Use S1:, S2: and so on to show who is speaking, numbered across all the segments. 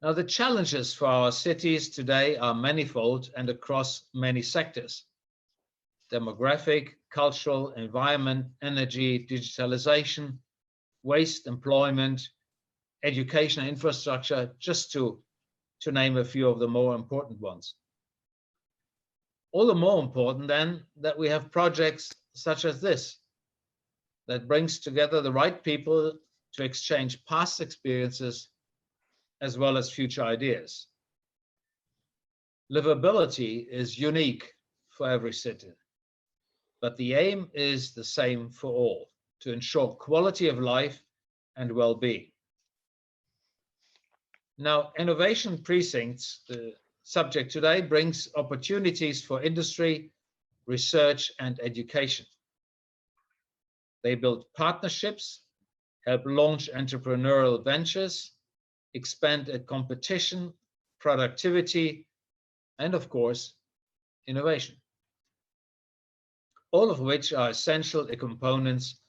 S1: Now, the challenges for our cities today are manifold and across many sectors: demographic, cultural, environment, energy, digitalization, waste, employment, education and infrastructure, just to name a few of the more important ones. All the more important then that we have projects such as this that brings together the right people to exchange past experiences as well as future ideas. Livability is unique for every city, but the aim is the same for all, to ensure quality of life and well-being. Now, Innovation Precincts, the subject today, brings opportunities for industry, research, and education. They build partnerships, help launch entrepreneurial ventures, expand at competition, productivity, and of course, innovation. All of which are essential components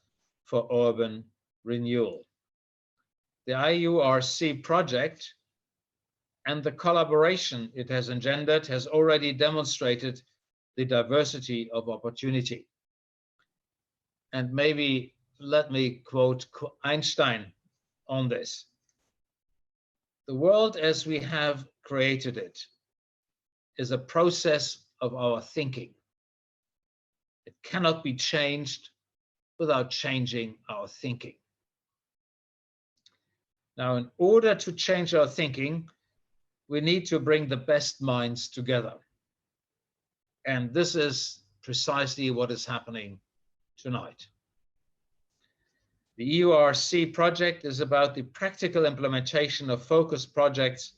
S1: for urban renewal. The IURC project and the collaboration it has engendered has already demonstrated the diversity of opportunity. And maybe let me quote Einstein on this. The world as we have created it is a process of our thinking. It cannot be changed without changing our thinking. Now, in order to change our thinking, we need to bring the best minds together. And this is precisely what is happening tonight. The IURC project is about the practical implementation of focused projects,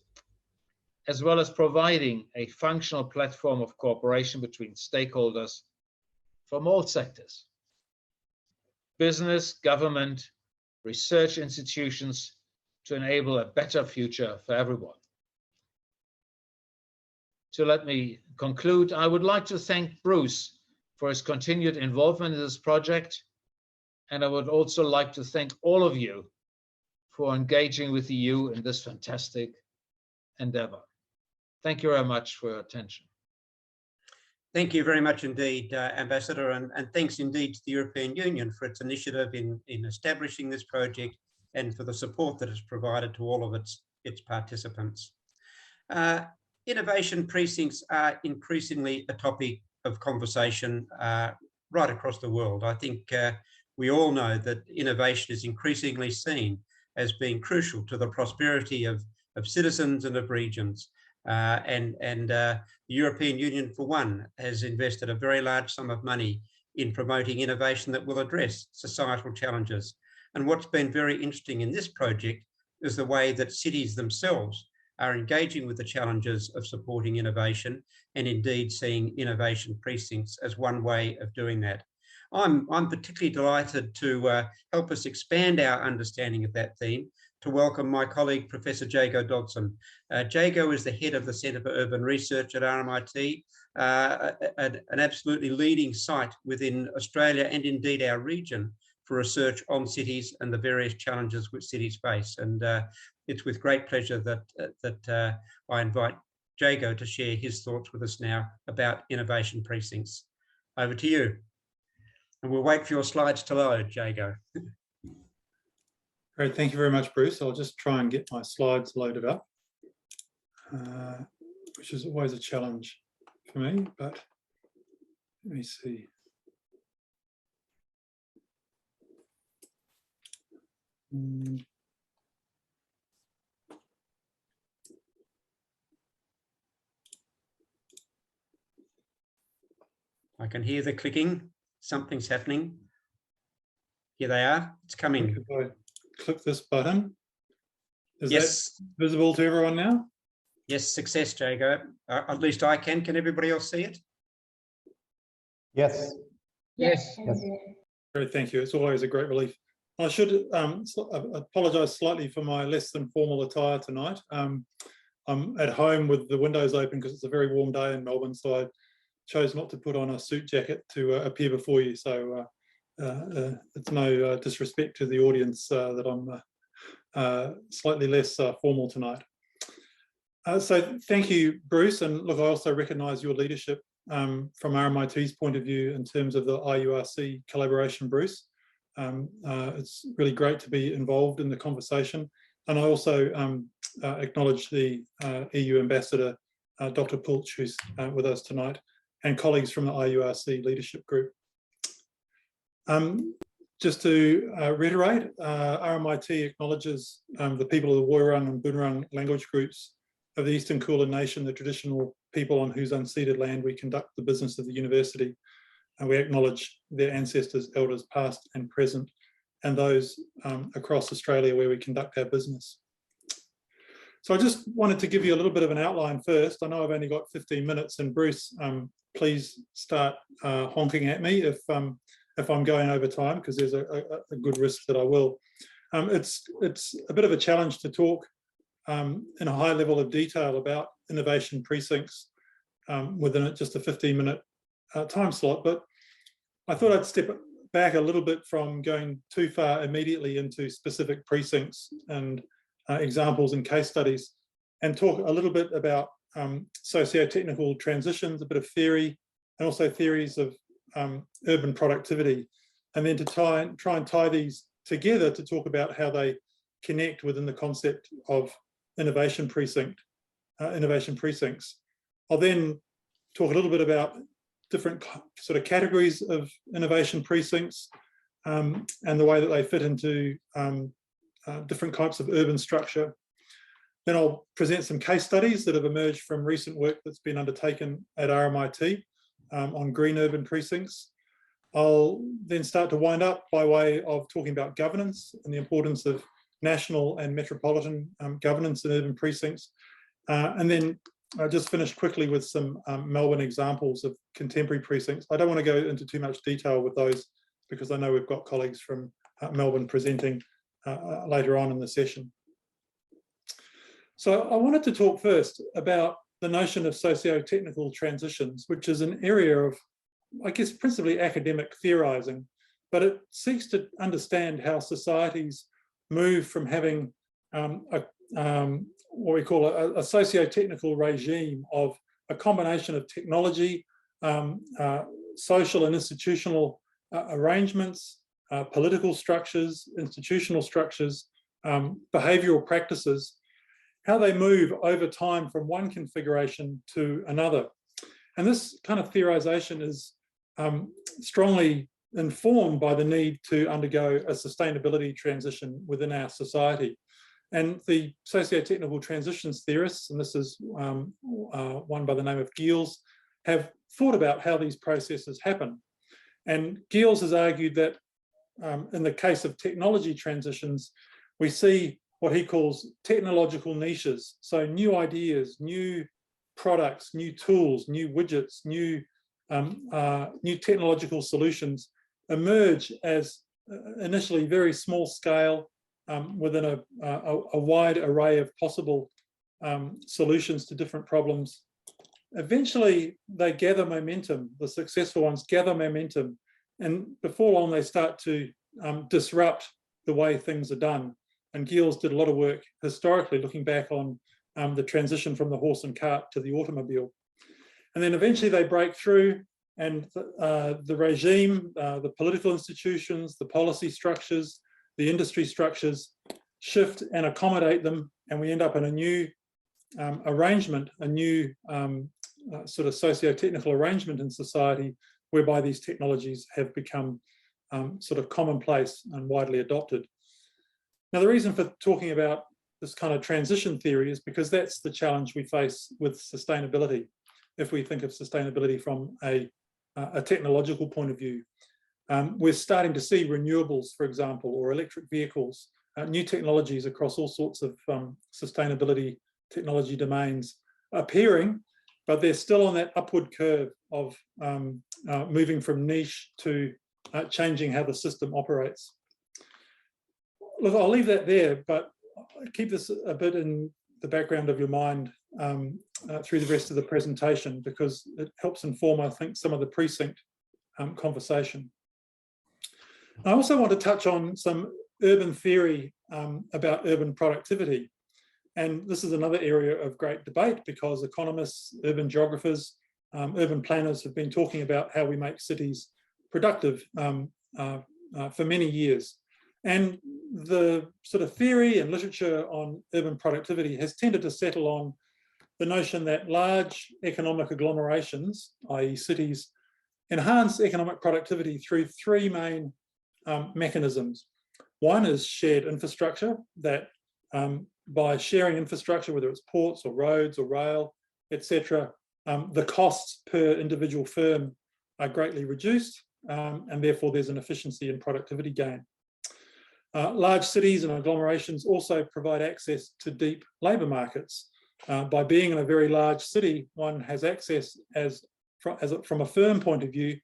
S1: as well as providing a functional platform of cooperation between stakeholders from all sectors: business, government, research institutions, to enable a better future for everyone. So let me conclude. I would like to thank Bruce for his continued involvement in this project. And I would also like to thank all of you for engaging with the EU in this fantastic endeavor. Thank you very much for your attention.
S2: Thank you very much indeed, Ambassador, and thanks indeed to the European Union for its initiative in establishing this project and for the support that it's provided to all of its participants. Innovation precincts are increasingly a topic of conversation right across the world. I think we all know that innovation is increasingly seen as being crucial to the prosperity of citizens and of regions. The European Union, for one, has invested a very large sum of money in promoting innovation that will address societal challenges. And what's been very interesting in this project is the way that cities themselves are engaging with the challenges of supporting innovation, and indeed seeing innovation precincts as one way of doing that. I'm particularly delighted to help us expand our understanding of that theme, to welcome my colleague, Professor Jago Dodson. Jago is the head of the Centre for Urban Research at RMIT, an absolutely leading site within Australia and indeed our region for research on cities and the various challenges which cities face. And it's with great pleasure that I invite Jago to share his thoughts with us now about innovation precincts. Over to you. And we'll wait for your slides to load, Jago.
S3: Great, thank you very much, Bruce. I'll just try and get my slides loaded up, which is always a challenge for me, but let me see.
S2: I can hear the clicking. Something's happening. Here they are. It's coming.
S3: If I click this button, is
S2: yes.
S3: that visible to everyone now?
S2: Yes, success, Jago. At least I can. Can everybody else see it?
S4: Yes.
S1: Yes.
S4: Yes.
S3: Great, thank you. It's always a great relief. I should apologise slightly for my less than formal attire tonight. I'm at home with the windows open because it's a very warm day in Melbourne, so I chose not to put on a suit jacket to appear before you. So it's no disrespect to the audience that I'm slightly less formal tonight. So thank you, Bruce. And look, I also recognise your leadership from RMIT's point of view in terms of the IURC collaboration, Bruce. It's really great to be involved in the conversation. And I also acknowledge the EU Ambassador, Dr. Pulch, who's with us tonight, and colleagues from the IURC leadership group. Just to reiterate, RMIT acknowledges the people of the Woiwurrung and Boonwurrung language groups of the Eastern Kulin Nation, the traditional people on whose unceded land we conduct the business of the university. And we acknowledge their ancestors, elders past and present, and those across Australia where we conduct our business. So I just wanted to give you a little bit of an outline first. I know I've only got 15 minutes, and Bruce, please start honking at me if I'm going over time, because there's a good risk that I will. It's a bit of a challenge to talk in a high level of detail about innovation precincts within just a 15-minute time slot, but I thought I'd step back a little bit from going too far immediately into specific precincts and examples and case studies, and talk a little bit about socio-technical transitions, a bit of theory, and also theories of urban productivity, and then to try and tie these together to talk about how they connect within the concept of innovation precincts. I'll then talk a little bit about different sort of categories of innovation precincts and the way that they fit into different types of urban structure. Then I'll present some case studies that have emerged from recent work that's been undertaken at RMIT on green urban precincts. I'll then start to wind up by way of talking about governance and the importance of national and metropolitan governance in urban precincts. And then I'll just finish quickly with some Melbourne examples of contemporary precincts. I don't want to go into too much detail with those because I know we've got colleagues from Melbourne presenting later on in the session. So I wanted to talk first about the notion of socio-technical transitions, which is an area of, I guess, principally academic theorizing, but it seeks to understand how societies move from having what we call a socio-technical regime of a combination of technology, social and institutional arrangements, political structures, institutional structures, behavioural practices, how they move over time from one configuration to another. And this kind of theorization is strongly informed by the need to undergo a sustainability transition within our society. And the socio-technical transitions theorists, and this is one by the name of Giels, have thought about how these processes happen. And Giels has argued that in the case of technology transitions, we see what he calls technological niches. So new ideas, new products, new tools, new widgets, new technological solutions emerge as initially very small scale within a wide array of possible solutions to different problems. Eventually, they gather momentum. The successful ones gather momentum, and before long, they start to disrupt the way things are done. And Giels did a lot of work historically looking back on the transition from the horse and cart to the automobile. And then eventually they break through, and the regime, the political institutions, the policy structures, the industry structures shift and accommodate them, and we end up in a new arrangement, a new sort of socio-technical arrangement in society whereby these technologies have become sort of commonplace and widely adopted. Now, the reason for talking about this kind of transition theory is because that's the challenge we face with sustainability. If we think of sustainability from a technological point of view, we're starting to see renewables, for example, or electric vehicles, new technologies across all sorts of sustainability technology domains appearing, but they're still on that upward curve of moving from niche to changing how the system operates. Look, I'll leave that there, but keep this a bit in the background of your mind through the rest of the presentation, because it helps inform, I think, some of the precinct conversation. I also want to touch on some urban theory about urban productivity. And this is another area of great debate because economists, urban geographers, urban planners have been talking about how we make cities productive for many years. And the sort of theory and literature on urban productivity has tended to settle on the notion that large economic agglomerations, i.e. cities, enhance economic productivity through three main mechanisms. One is shared infrastructure, that by sharing infrastructure, whether it's ports or roads or rail, etc., the costs per individual firm are greatly reduced, and therefore there's an efficiency and productivity gain. Large cities and agglomerations also provide access to deep labour markets. By being in a very large city, one has access from a firm point of view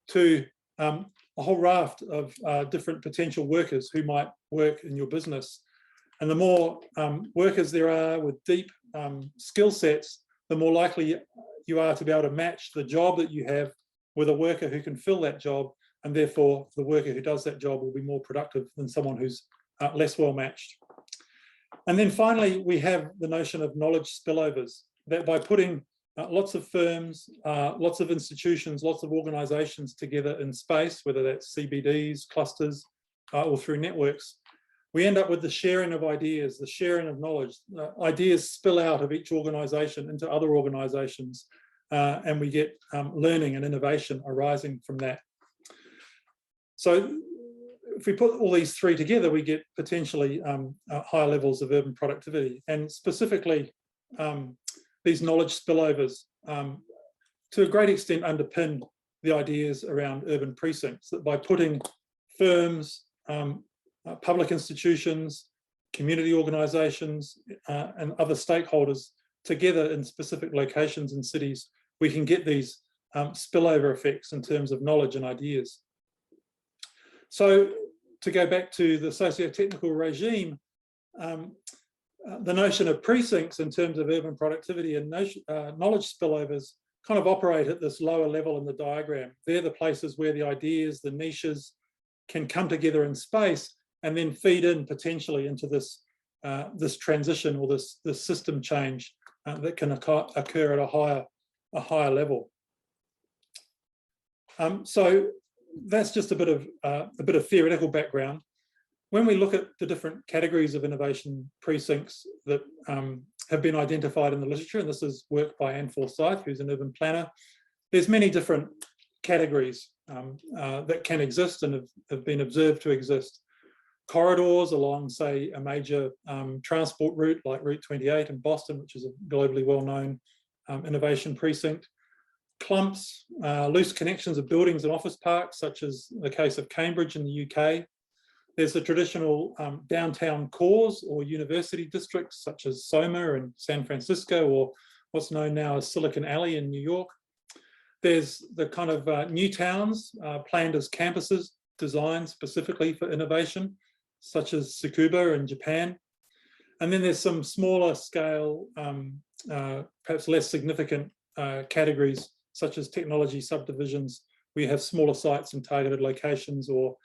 S3: to a whole raft of different potential workers who might work in your business. And the more workers there are with deep skill sets, the more likely you are to be able to match the job that you have with a worker who can fill that job, and therefore the worker who does that job will be more productive than someone who's less well matched. And then finally, we have the notion of knowledge spillovers, that by putting lots of firms, lots of institutions, lots of organisations together in space, whether that's CBDs, clusters, or through networks, we end up with the sharing of ideas, the sharing of knowledge. Ideas spill out of each organisation into other organisations, and we get learning and innovation arising from that. So if we put all these three together, we get potentially higher levels of urban productivity, and specifically these knowledge spillovers to a great extent underpin the ideas around urban precincts, that by putting firms, public institutions, community organisations and other stakeholders together in specific locations and cities, we can get these spillover effects in terms of knowledge and ideas. So to go back to the socio-technical regime, the notion of precincts in terms of urban productivity and knowledge spillovers kind of operate at this lower level in the diagram. They're the places where the ideas, the niches can come together in space and then feed in potentially into this, this transition or this system change that can occur at a higher level. So that's just a bit of theoretical background. When we look at the different categories of innovation precincts that have been identified in the literature, and this is work by Anne Forsyth, who's an urban planner, there's many different categories that can exist and have been observed to exist. Corridors along, say, a major transport route like Route 28 in Boston, which is a globally well-known innovation precinct. Clumps, loose connections of buildings and office parks, such as the case of Cambridge in the UK. There's the traditional downtown cores or university districts, such as Soma in San Francisco, or what's known now as Silicon Alley in New York. There's the kind of new towns planned as campuses designed specifically for innovation, such as Tsukuba in Japan. And then there's some smaller scale, perhaps less significant categories, such as technology subdivisions. We have smaller sites in targeted locations or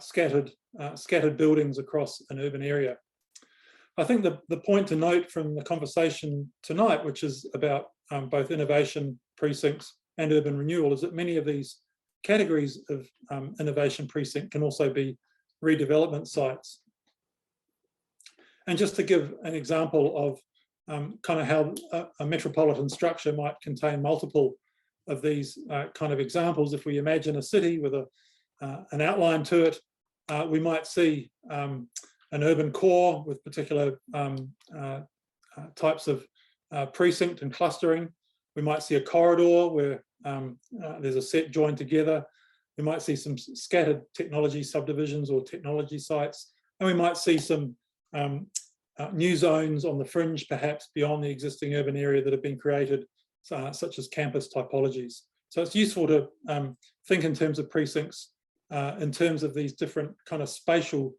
S3: scattered buildings across an urban area. I think the point to note from the conversation tonight, which is about both innovation precincts and urban renewal, is that many of these categories of innovation precinct can also be redevelopment sites. And just to give an example of kind of how a metropolitan structure might contain multiple of these kind of examples, if we imagine a city with an outline to it, we might see an urban core with particular types of precinct and clustering. We might see a corridor where there's a set joined together. We might see some scattered technology subdivisions or technology sites, and we might see some new zones on the fringe, perhaps beyond the existing urban area that have been created, such as campus typologies. So it's useful to think in terms of precincts, in terms of these different kind of spatial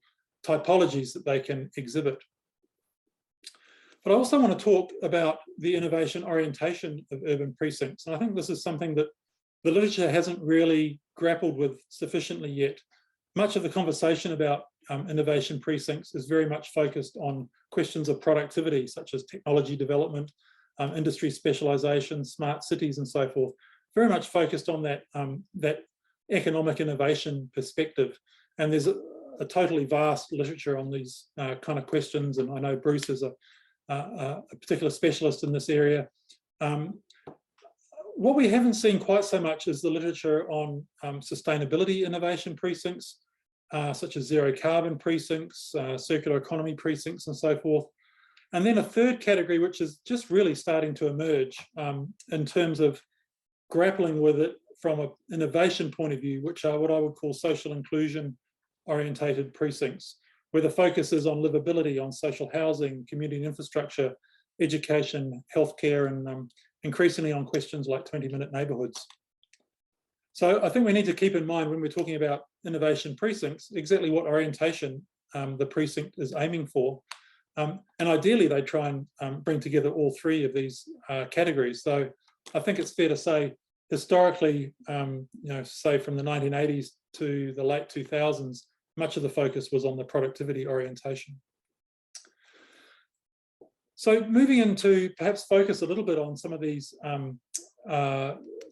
S3: typologies that they can exhibit. But I also want to talk about the innovation orientation of urban precincts. And I think this is something that the literature hasn't really grappled with sufficiently yet. Much of the conversation about innovation precincts is very much focused on questions of productivity, such as technology development, industry specialization, smart cities, and so forth. Very much focused on that, that economic innovation perspective. And there's a totally vast literature on these kind of questions. And I know Bruce is a particular specialist in this area. What we haven't seen quite so much is the literature on sustainability innovation precincts, such as zero carbon precincts, circular economy precincts, and so forth. And then a third category, which is just really starting to emerge in terms of grappling with it from an innovation point of view, which are what I would call social inclusion orientated precincts, where the focus is on livability, on social housing, community infrastructure, education, healthcare, and increasingly on questions like 20-minute neighbourhoods. So I think we need to keep in mind when we're talking about innovation precincts, exactly what orientation the precinct is aiming for. And ideally, they try and bring together all three of these categories. So I think it's fair to say, historically, say from the 1980s to the late 2000s, much of the focus was on the productivity orientation. So moving into perhaps focus a little bit on some of these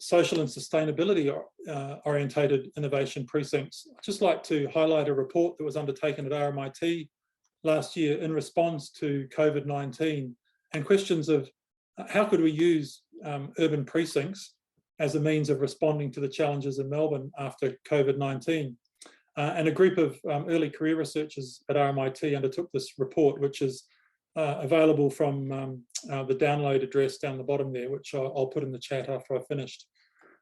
S3: social and sustainability orientated innovation precincts, I'd just like to highlight a report that was undertaken at RMIT last year in response to COVID-19 and questions of how could we use urban precincts as a means of responding to the challenges in Melbourne after COVID-19. And a group of early career researchers at RMIT undertook this report, which is available from the download address down the bottom there, which I'll put in the chat after I've finished.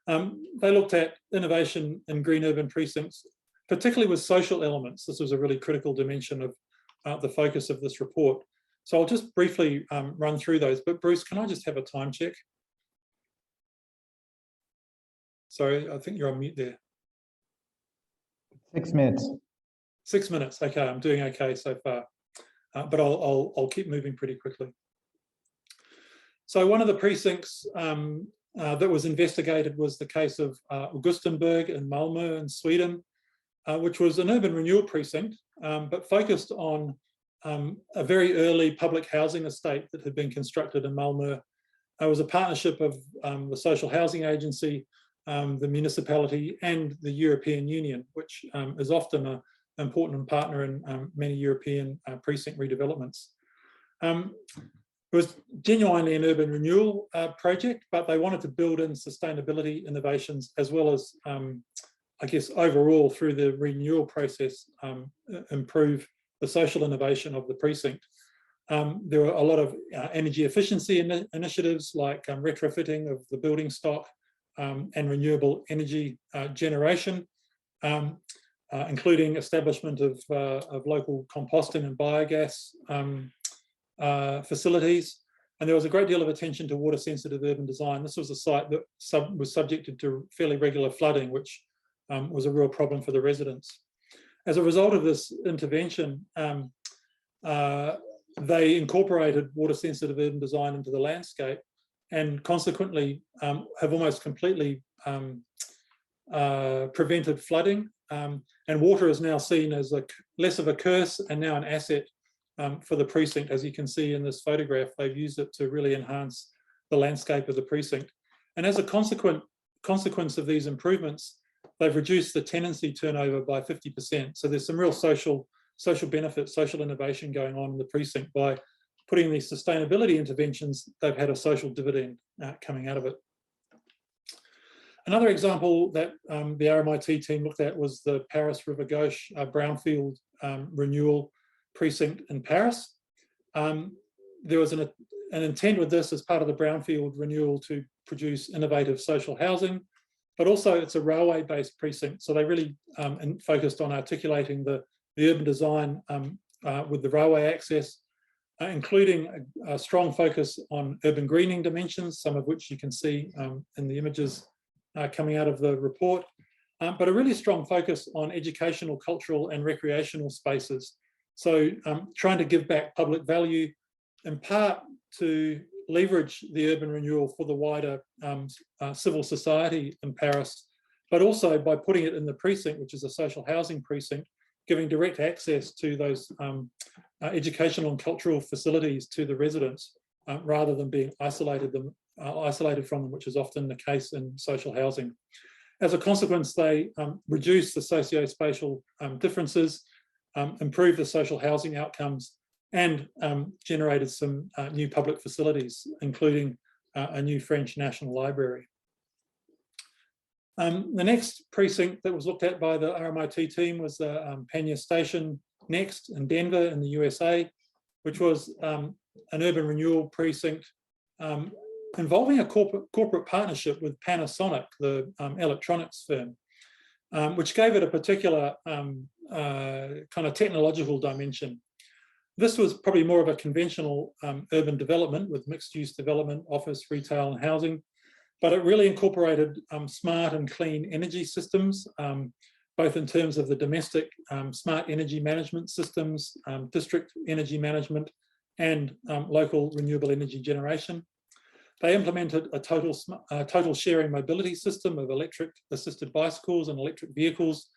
S3: They looked at innovation in green urban precincts, particularly with social elements. This was a really critical dimension of the focus of this report. So I'll just briefly run through those, but Bruce, can I just have a time check? Sorry, I think you're on mute there.
S4: 6 minutes.
S3: 6 minutes, okay, I'm doing okay so far, but I'll keep moving pretty quickly. So one of the precincts that was investigated was the case of Augustenberg in Malmö in Sweden, which was an urban renewal precinct, but focused on a very early public housing estate that had been constructed in Malmö. It was a partnership of the Social Housing Agency, the municipality, and the European Union, which is often an important partner in many European precinct redevelopments. It was genuinely an urban renewal project, but they wanted to build in sustainability innovations as well as, I guess, overall through the renewal process, improve the social innovation of the precinct. There were a lot of energy efficiency initiatives like retrofitting of the building stock and renewable energy generation, including establishment of local composting and biogas facilities. And there was a great deal of attention to water sensitive urban design. This was a site that was subjected to fairly regular flooding, which was a real problem for the residents. As a result of this intervention, they incorporated water sensitive urban design into the landscape and consequently have almost completely prevented flooding. And water is now seen as less of a curse and now an asset for the precinct. As you can see in this photograph, they've used it to really enhance the landscape of the precinct. And as a consequence of these improvements, they've reduced the tenancy turnover by 50%. So there's some real social benefits, social innovation going on in the precinct. By putting these sustainability interventions, they've had a social dividend coming out of it. Another example that the RMIT team looked at was the Paris River Gauche brownfield renewal precinct in Paris. There was an intent with this as part of the brownfield renewal to produce innovative social housing, but also it's a railway-based precinct. So they really focused on articulating the urban design with the railway access, including a strong focus on urban greening dimensions, some of which you can see in the images coming out of the report, but a really strong focus on educational, cultural and recreational spaces. So trying to give back public value, in part to leverage the urban renewal for the wider civil society in Paris, but also by putting it in the precinct, which is a social housing precinct, giving direct access to those educational and cultural facilities to the residents, rather than being isolated from them, which is often the case in social housing. As a consequence, they reduce the socio-spatial differences, improve the social housing outcomes, and generated some new public facilities, including a new French National Library. The next precinct that was looked at by the RMIT team was the Panya Station Next in Denver in the USA, which was an urban renewal precinct involving a corporate partnership with Panasonic, the electronics firm, which gave it a particular kind of technological dimension. This was probably more of a conventional urban development with mixed-use development, office, retail, and housing, but it really incorporated smart and clean energy systems, both in terms of the domestic smart energy management systems, district energy management, and local renewable energy generation. They implemented a total sharing mobility system of electric assisted bicycles and electric vehicles,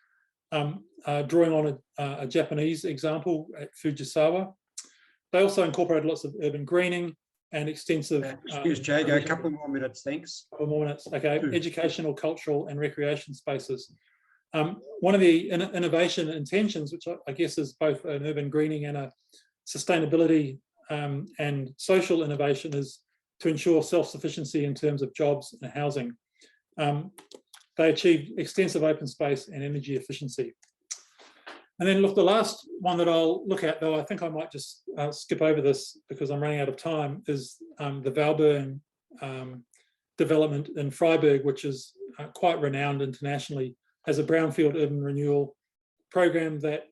S3: drawing on a Japanese example at Fujisawa. They also incorporated lots of urban greening and extensive...
S2: Excuse Jago, a couple more minutes, thanks.
S3: A couple more minutes, okay. Educational, cultural and recreation spaces. One of the innovation intentions, which I guess is both an urban greening and a sustainability and social innovation, is to ensure self-sufficiency in terms of jobs and housing. They achieved extensive open space and energy efficiency. And then look, the last one that I'll look at, though I think I might just skip over this because I'm running out of time, is the Valburn development in Freiburg, which is quite renowned internationally as a brownfield urban renewal program that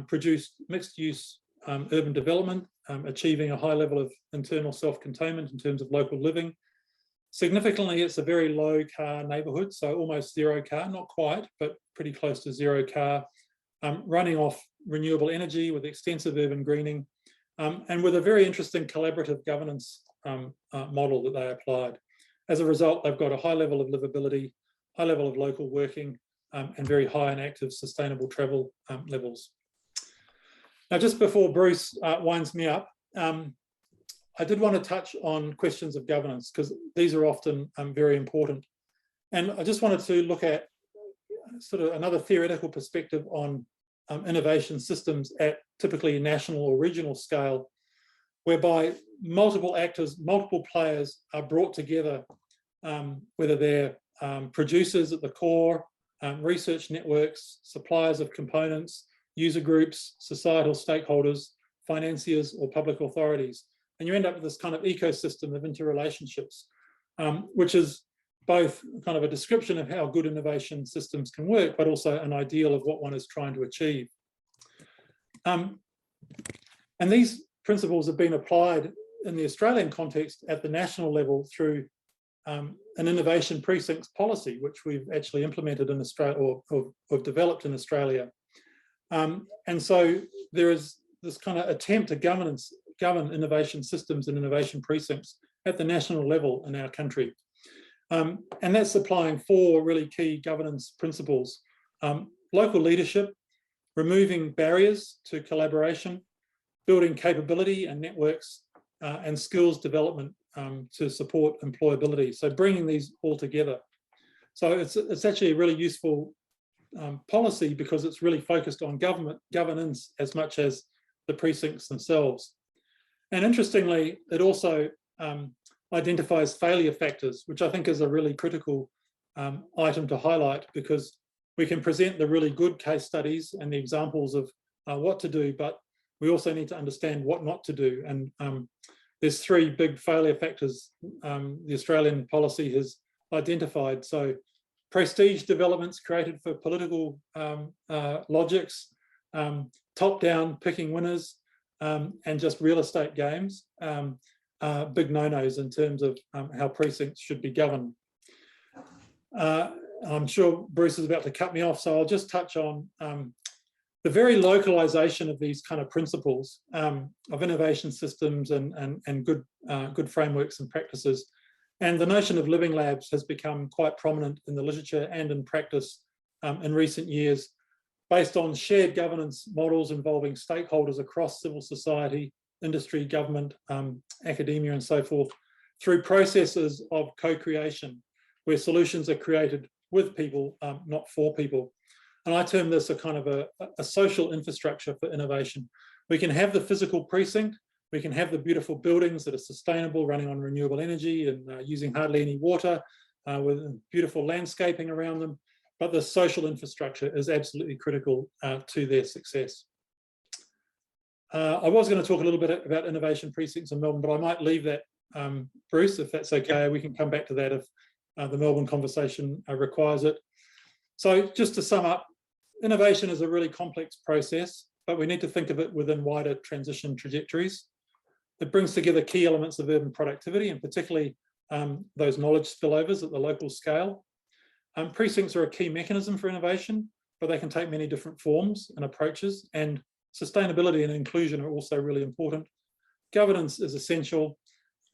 S3: produced mixed-use urban development, achieving a high level of internal self-containment in terms of local living. Significantly, it's a very low car neighbourhood, so almost zero car, not quite, but pretty close to zero car, running off renewable energy with extensive urban greening, and with a very interesting collaborative governance model that they applied. As a result, they've got a high level of livability, high level of local working, and very high and active sustainable travel levels. Now, just before Bruce winds me up, I did want to touch on questions of governance because these are often very important. And I just wanted to look at sort of another theoretical perspective on innovation systems at typically national or regional scale, whereby multiple actors, multiple players are brought together, whether they're producers at the core, research networks, suppliers of components, user groups, societal stakeholders, financiers, or public authorities. And you end up with this kind of ecosystem of interrelationships, which is both kind of a description of how good innovation systems can work, but also an ideal of what one is trying to achieve. And these principles have been applied in the Australian context at the national level through an innovation precincts policy, which we've actually implemented in Australia or developed in Australia. And so there is this kind of attempt to govern innovation systems and innovation precincts at the national level in our country. And that's applying 4 really key governance principles: local leadership, removing barriers to collaboration, building capability and networks, and skills development to support employability. So bringing these all together. So it's actually a really useful policy because it's really focused on governance as much as the precincts themselves. And interestingly, it also identifies failure factors, which I think is a really critical item to highlight, because we can present the really good case studies and the examples of what to do, but we also need to understand what not to do. And there's 3 big failure factors the Australian policy has identified. So prestige developments created for political logics, top-down picking winners, and just real estate games, big no-nos in terms of how precincts should be governed. I'm sure Bruce is about to cut me off, so I'll just touch on the very localization of these kind of principles of innovation systems and good frameworks and practices. And the notion of living labs has become quite prominent in the literature and in practice in recent years, based on shared governance models involving stakeholders across civil society, industry, government, academia, and so forth, through processes of co-creation, where solutions are created with people, not for people. And I term this a kind of a social infrastructure for innovation. We can have the physical precinct, we can have the beautiful buildings that are sustainable, running on renewable energy and using hardly any water, with beautiful landscaping around them, but the social infrastructure is absolutely critical to their success. I was going to talk a little bit about innovation precincts in Melbourne, but I might leave that, Bruce, if that's okay. We can come back to that if the Melbourne conversation requires it. So just to sum up, innovation is a really complex process, but we need to think of it within wider transition trajectories. It brings together key elements of urban productivity, and particularly those knowledge spillovers at the local scale. Precincts are a key mechanism for innovation, but they can take many different forms and approaches, and sustainability and inclusion are also really important. Governance is essential,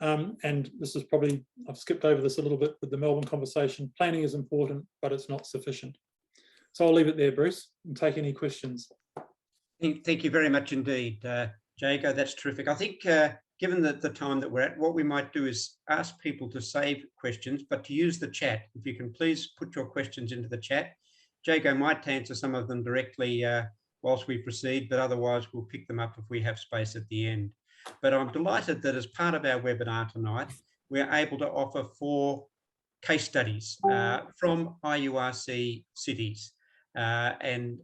S3: and this is probably, I've skipped over this a little bit with the Melbourne conversation. Planning is important, but it's not sufficient. So I'll leave it there, Bruce, and take any questions.
S2: Thank you very much indeed, Jago. That's terrific. I think given the time that we're at, what we might do is ask people to save questions, but to use the chat. If you can please put your questions into the chat. Jago might answer some of them directly whilst we proceed, but otherwise we'll pick them up if we have space at the end. But I'm delighted that as part of our webinar tonight, we're able to offer 4 case studies from IURC cities. And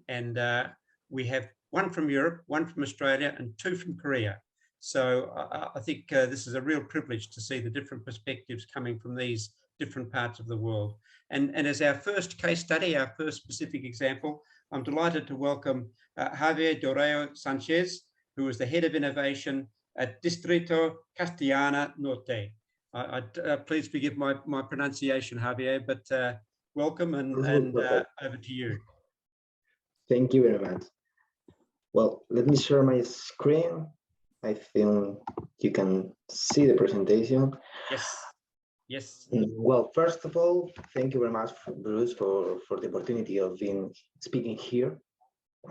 S2: we have 1 from Europe, 1 from Australia, and 2 from Korea. So I think this is a real privilege to see the different perspectives coming from these different parts of the world. And as our first case study, our first specific example, I'm delighted to welcome Javier Doreo Sanchez, who is the Head of Innovation at Distrito Castellana Norte. Please forgive my pronunciation, Javier, but welcome and over to you.
S5: Thank you very much. Well, let me share my screen. I think you can see the presentation.
S2: Yes. Yes.
S5: Well, first of all, thank you very much, Bruce, for the opportunity of speaking here.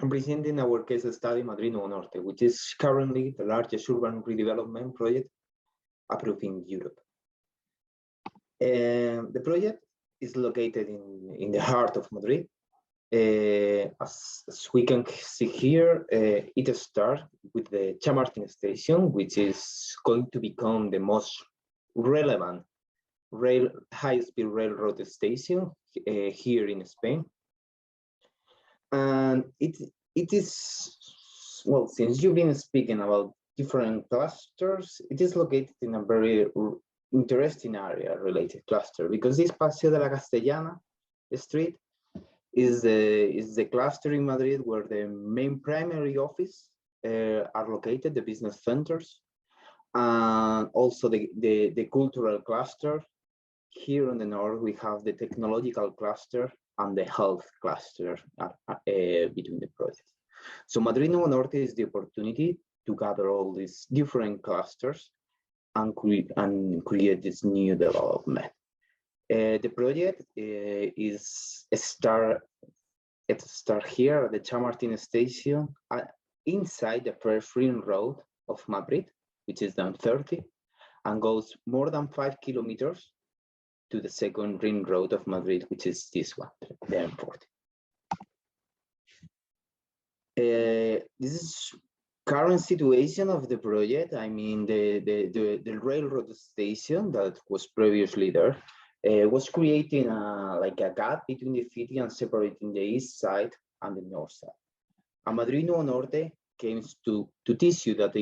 S5: I'm presenting our case study, Madrid Norte, which is currently the largest urban redevelopment project approved in Europe. The project is located in the heart of Madrid. As we can see here, it starts with the Chamartín station, which is going to become the most relevant high-speed railroad station here in Spain. And it is, well, since you've been speaking about different clusters, it is located in a very interesting area related cluster, because this Paseo de la Castellana street is the cluster in Madrid where the main primary office are located, the business centers, and also the cultural cluster. Here on the north, we have the technological cluster and the health cluster between the projects. So Madrid Norte is the opportunity to gather all these different clusters and create this new development. The project is start here at the Chamartín station inside the first ring road of Madrid, which is down 30, and goes more than 5 kilometers to the second ring road of Madrid, which is this one, the M40. This is current situation of the project. I mean, the railroad station that was previously there was creating like a gap between the city and separating the east side and the north side. And Madrid Norte came to tissue that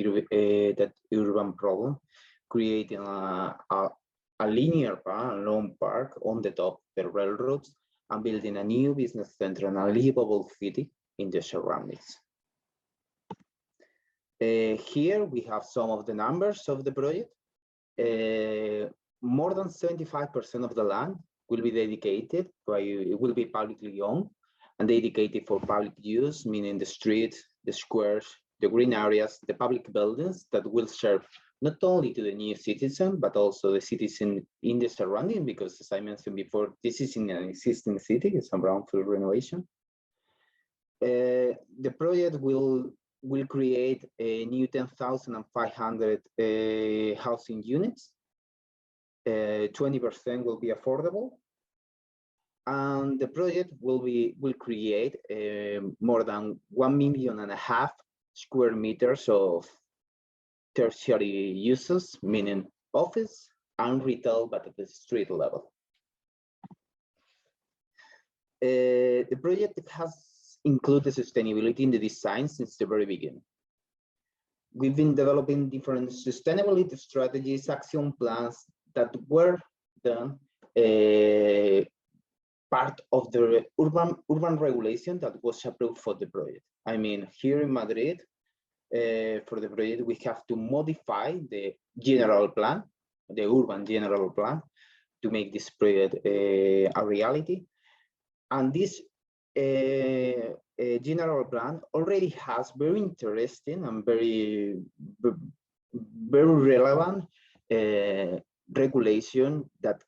S5: urban problem, creating a linear park, a long park on the top of the railroads, and building a new business center and a livable city in the surroundings. Here we have some of the numbers of the project. More than 75% of the land will be dedicated, it will be publicly owned and dedicated for public use, meaning the streets, the squares, the green areas, the public buildings that will serve not only to the new citizen, but also the citizen in the surrounding, because as I mentioned before, this is in an existing city, it's a brownfield renovation. The project will create a new 10,500 housing units. 20% will be affordable, and the project will create more than 1.5 million square meters of tertiary uses, meaning office and retail, but at the street level. The project has included sustainability in the design since the very beginning. We've been developing different sustainability strategies, action plans that were done part of the urban regulation that was approved for the project. I mean, here in Madrid, for the project, we have to modify the general plan, the urban general plan, to make this project a reality. And this general plan already has very interesting and very relevant regulation that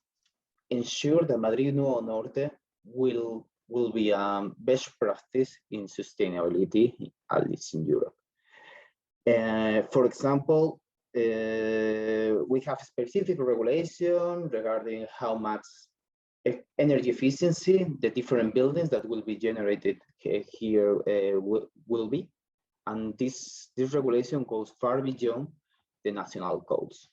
S5: ensure that Madrid Nuevo Norte will be best practice in sustainability, at least in Europe. For example, we have specific regulation regarding how much energy efficiency the different buildings that will be generated here will be, and this regulation goes far beyond the national codes.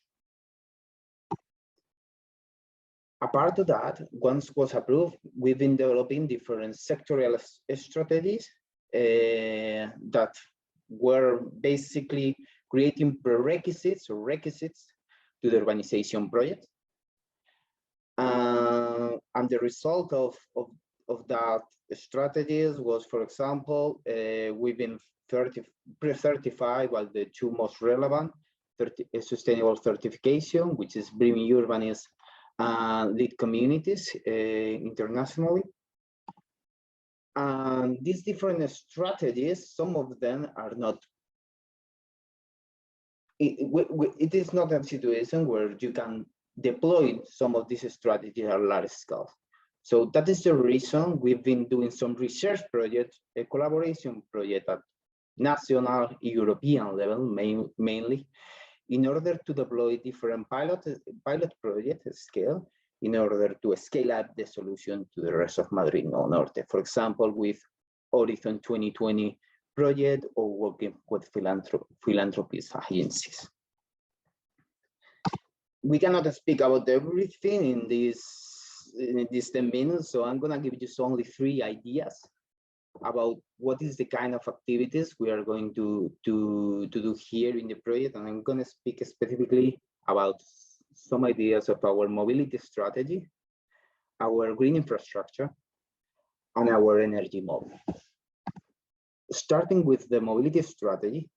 S5: Apart of that, once was approved, we've been developing different sectorial strategies that were basically creating prerequisites or requisites to the urbanization project. And the result of that strategies was, for example, we've been pre-certified by the two most relevant sustainable certification, which is bringing urbanism and lead communities internationally. And these different strategies, some of them are not, it is not a situation where you can deploy some of these strategies at large scale. So that is the reason we've been doing some research projects, a collaboration project at national, European level, mainly, in order to deploy different pilot project scale, in order to scale up the solution to the rest of Madrid Norte. For example, with Horizon 2020 project or working with philanthropist agencies. We cannot speak about everything in these 10 minutes, so I'm gonna give you only 3 ideas about what is the kind of activities we are going to do here in the project, and I'm gonna speak specifically about some ideas of our mobility strategy, our green infrastructure, and our energy model. Starting with the mobility strategy,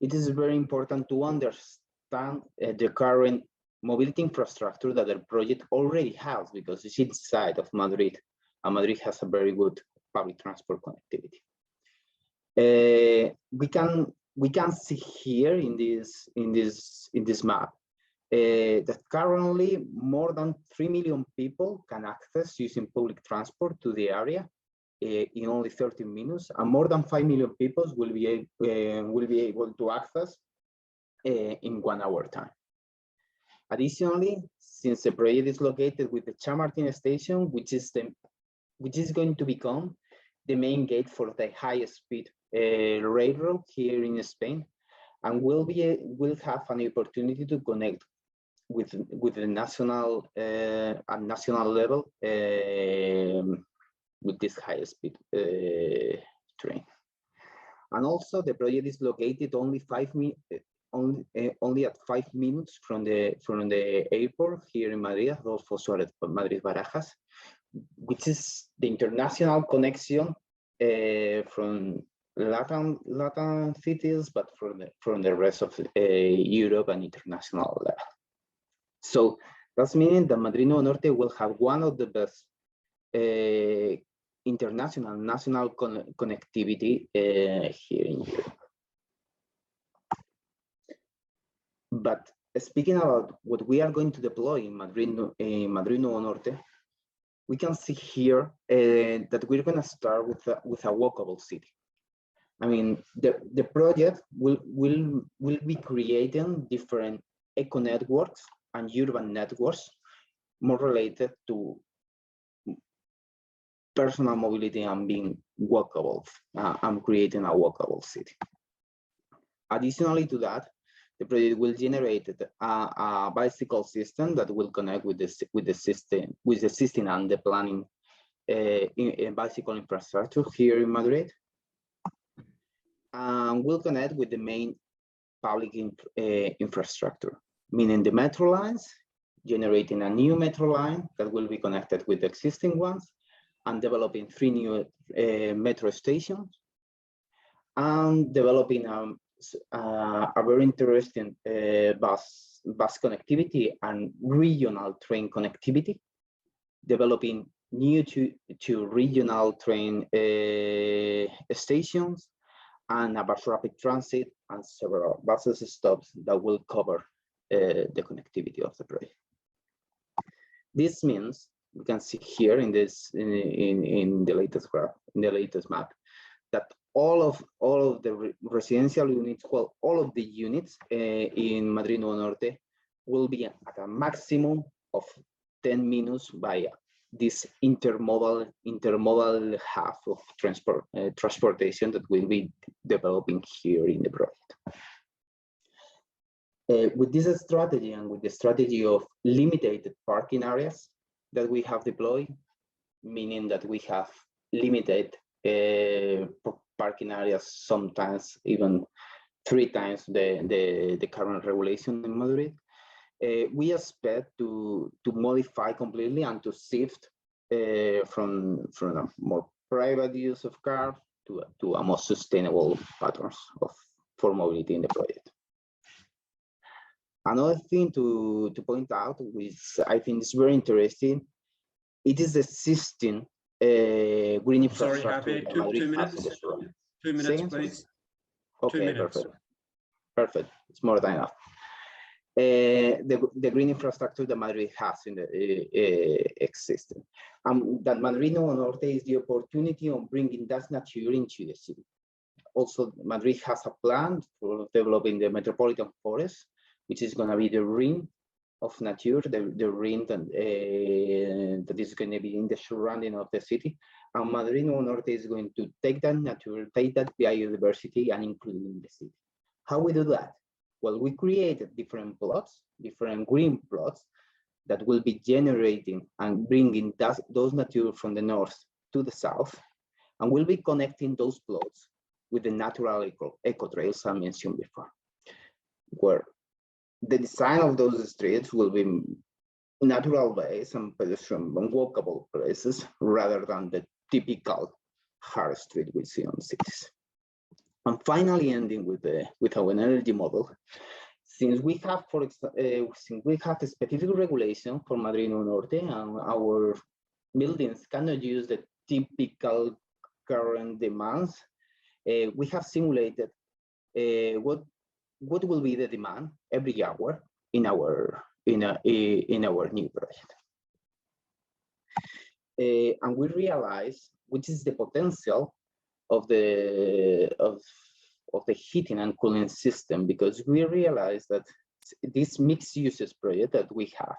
S5: it is very important to understand the current mobility infrastructure that the project already has, because it's inside of Madrid, and Madrid has a very good public transport connectivity. We can see here in this map that currently more than 3 million people can access using public transport to the area in only 30 minutes, and more than 5 million people will be able to access in 1 hour time. Additionally, since the project is located with the Chamartin station, which is going to become the main gate for the highest speed railroad here in Spain, and will have an opportunity to connect with the national at national level with this high speed train. And also, the project is located only at 5 minutes from the airport here in Madrid, Adolfo Suárez Madrid Barajas, which is the international connection from Latin cities, but from the rest of Europe and international level. So that's meaning that Madrid Nuevo Norte will have one of the best international national connectivity here in Europe. But speaking about what we are going to deploy in Madrid Nuevo Norte, we can see here that we're going to start with a walkable city. I mean, the project will be creating different eco networks and urban networks more related to personal mobility and being walkable. I'm creating a walkable city. Additionally to that, the project will generate a bicycle system that will connect with the system and the planning bicycle infrastructure here in Madrid. And will connect with the main public infrastructure, meaning the metro lines, generating a new metro line that will be connected with the existing ones, and developing 3 new metro stations, and developing a very interesting bus connectivity and regional train connectivity, developing new to regional train stations, and a bus rapid transit and several buses stops that will cover the connectivity of the project. This means we can see here in this in the latest graph, in the latest map, that all of the residential units, well, all of the units in Madrid Norte will be at a maximum of 10 minutes by this intermodal hub of transportation that will be developing here in the project. With this strategy and with the strategy of limited parking areas that we have deployed, meaning that we have limited parking areas, sometimes even 3 times the current regulation in Madrid, we expect to modify completely and to shift from a more private use of cars to a more sustainable patterns for mobility in the project. Another thing to point out, which I think is very interesting, it is the existing green infrastructure.
S2: Sorry, Javier, 2 minutes. 2 minutes, please.
S5: Okay,
S2: 2 minutes.
S5: Perfect. It's more than enough. The green infrastructure that Madrid has in the existing. That Madrid Norte is the opportunity of bringing that nature into the city. Also, Madrid has a plan for developing the metropolitan forest, which is going to be the ring of nature, the ring that is going to be in the surrounding of the city. And Madrid Norte is going to take that nature, take that biodiversity and include it in the city. How we do that? Well, we created different plots, different green plots that will be generating and bringing those nature from the north to the south, and we'll be connecting those plots with the natural eco trails I mentioned before, where the design of those streets will be natural ways and pedestrian and walkable places rather than the typical hard street we see on cities. And finally, ending with our energy model, since we have a specific regulation for Madrid Norte and our buildings cannot use the typical current demands, we have simulated what will be the demand every hour in our new project, and we realize which is the potential of the heating and cooling system, because we realize that this mixed uses project that we have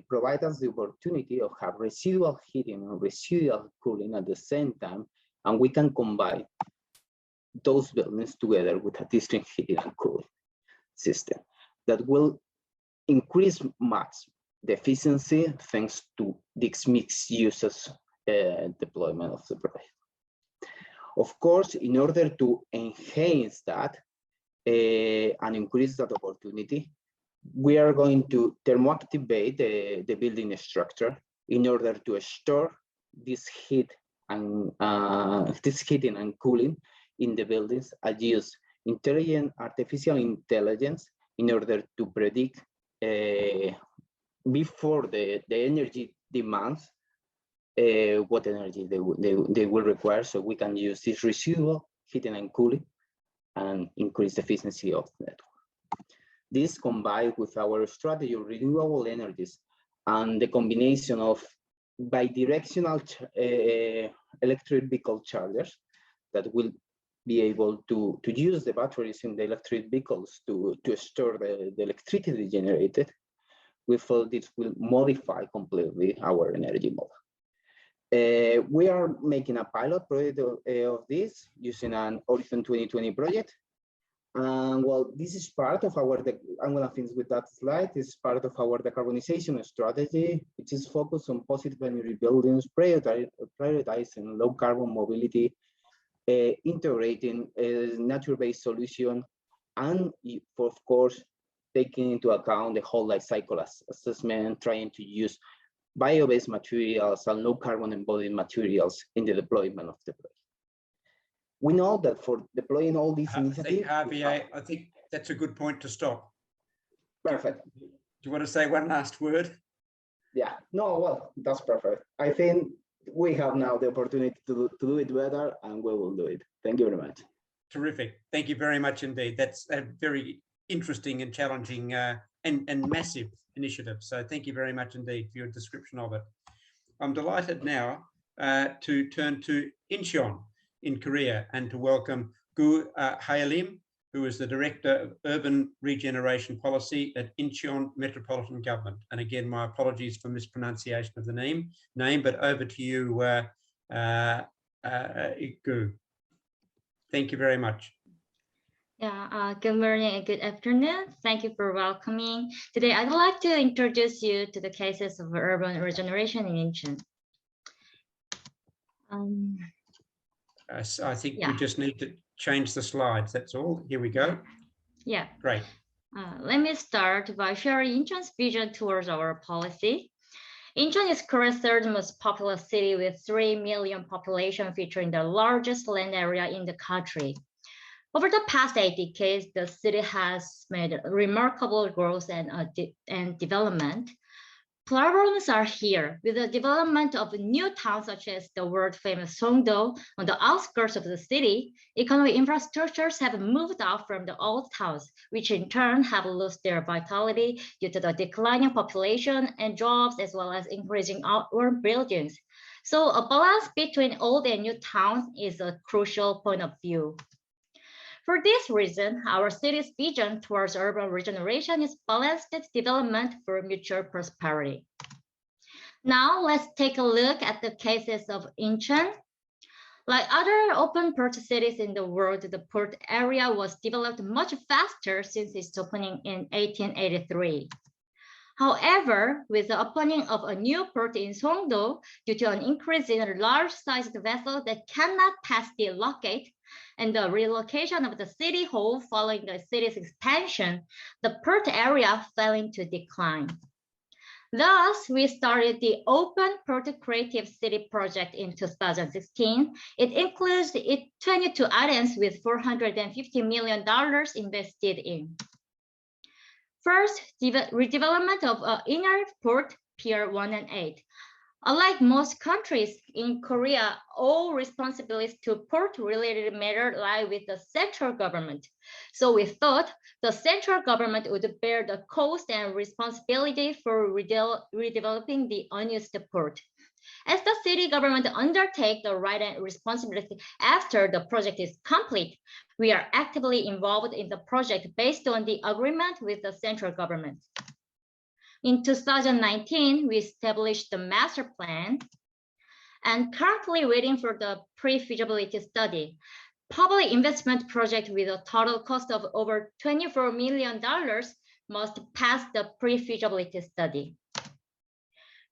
S5: provide us the opportunity of have residual heating and residual cooling at the same time, and we can combine those buildings together with a district heating and cooling system that will increase much the efficiency thanks to this mixed uses deployment of the project. Of course, in order to enhance that and increase that opportunity, we are going to thermoactivate the building structure in order to store this heat and this heating and cooling in the buildings. I use artificial intelligence in order to predict before the energy demands what energy they will require, so we can use this residual heating and cooling and increase the efficiency of the network. This combined with our strategy of renewable energies and the combination of bidirectional electric vehicle chargers that will be able to use the batteries in the electric vehicles to store the electricity generated. We felt this will modify completely our energy model. We are making a pilot project of this using an Horizon 2020 project. And well, this is part of our, I'm gonna finish with that slide. This is part of our decarbonization strategy, which is focused on positive energy buildings, prioritizing low carbon mobility, integrating a nature-based solution, and of course, taking into account the whole life cycle assessment, trying to use bio-based materials and low carbon embodied materials in the deployment of the project. We know that for deploying all these initiatives—
S2: Harvey, I think that's a good point to stop.
S5: Perfect.
S2: Do you want to say one last word?
S5: Yeah, no, well, that's perfect. I think we have now the opportunity to do it better, and we will do it. Thank you very much.
S2: Terrific. Thank you very much indeed. That's a very interesting and challenging and massive initiative. So thank you very much indeed for your description of it. I'm delighted now to turn to Incheon in Korea and to welcome Gu Hae-lim, who is the Director of Urban Regeneration Policy at Incheon Metropolitan Government. And again, my apologies for mispronunciation of the name, but over to you, Gu. Thank you very much.
S6: Yeah, good morning and good afternoon. Thank you for welcoming. Today, I'd like to introduce you to the cases of urban regeneration in Incheon.
S2: I think we just need to change the slides, that's all. Here we go.
S6: Yeah.
S2: Great.
S6: Let me start by sharing Incheon's vision towards our policy. Incheon is Korea's third most populous city with 3 million population, featuring the largest land area in the country. Over the past 8 decades, the city has made remarkable growth and development. Problems are here with the development of new towns such as the world-famous Songdo on the outskirts of the city. Economic infrastructures have moved out from the old towns, which in turn have lost their vitality due to the declining population and jobs, as well as increasing outward buildings. So a balance between old and new towns is a crucial point of view. For this reason, our city's vision towards urban regeneration is balanced development for mutual prosperity. Now, let's take a look at the cases of Incheon. Like other open port cities in the world, the port area was developed much faster since its opening in 1883. However, with the opening of a new port in Songdo, due to an increase in large-sized vessels that cannot pass the lockgate, and the relocation of the city hall following the city's expansion, the port area fell into decline. Thus, we started the Open Port Creative City project in 2016. It includes 22 items with $450 million invested in. First, redevelopment of inner port Pier 1 and 8. Unlike most countries in Korea, all responsibilities to port-related matters lie with the central government. So we thought the central government would bear the cost and responsibility for redeveloping the unused port. As the city government undertakes the right and responsibility after the project is complete, we are actively involved in the project based on the agreement with the central government. In 2019, we established the master plan and currently waiting for the pre-feasibility study. Public investment project with a total cost of over $24 million must pass the pre-feasibility study.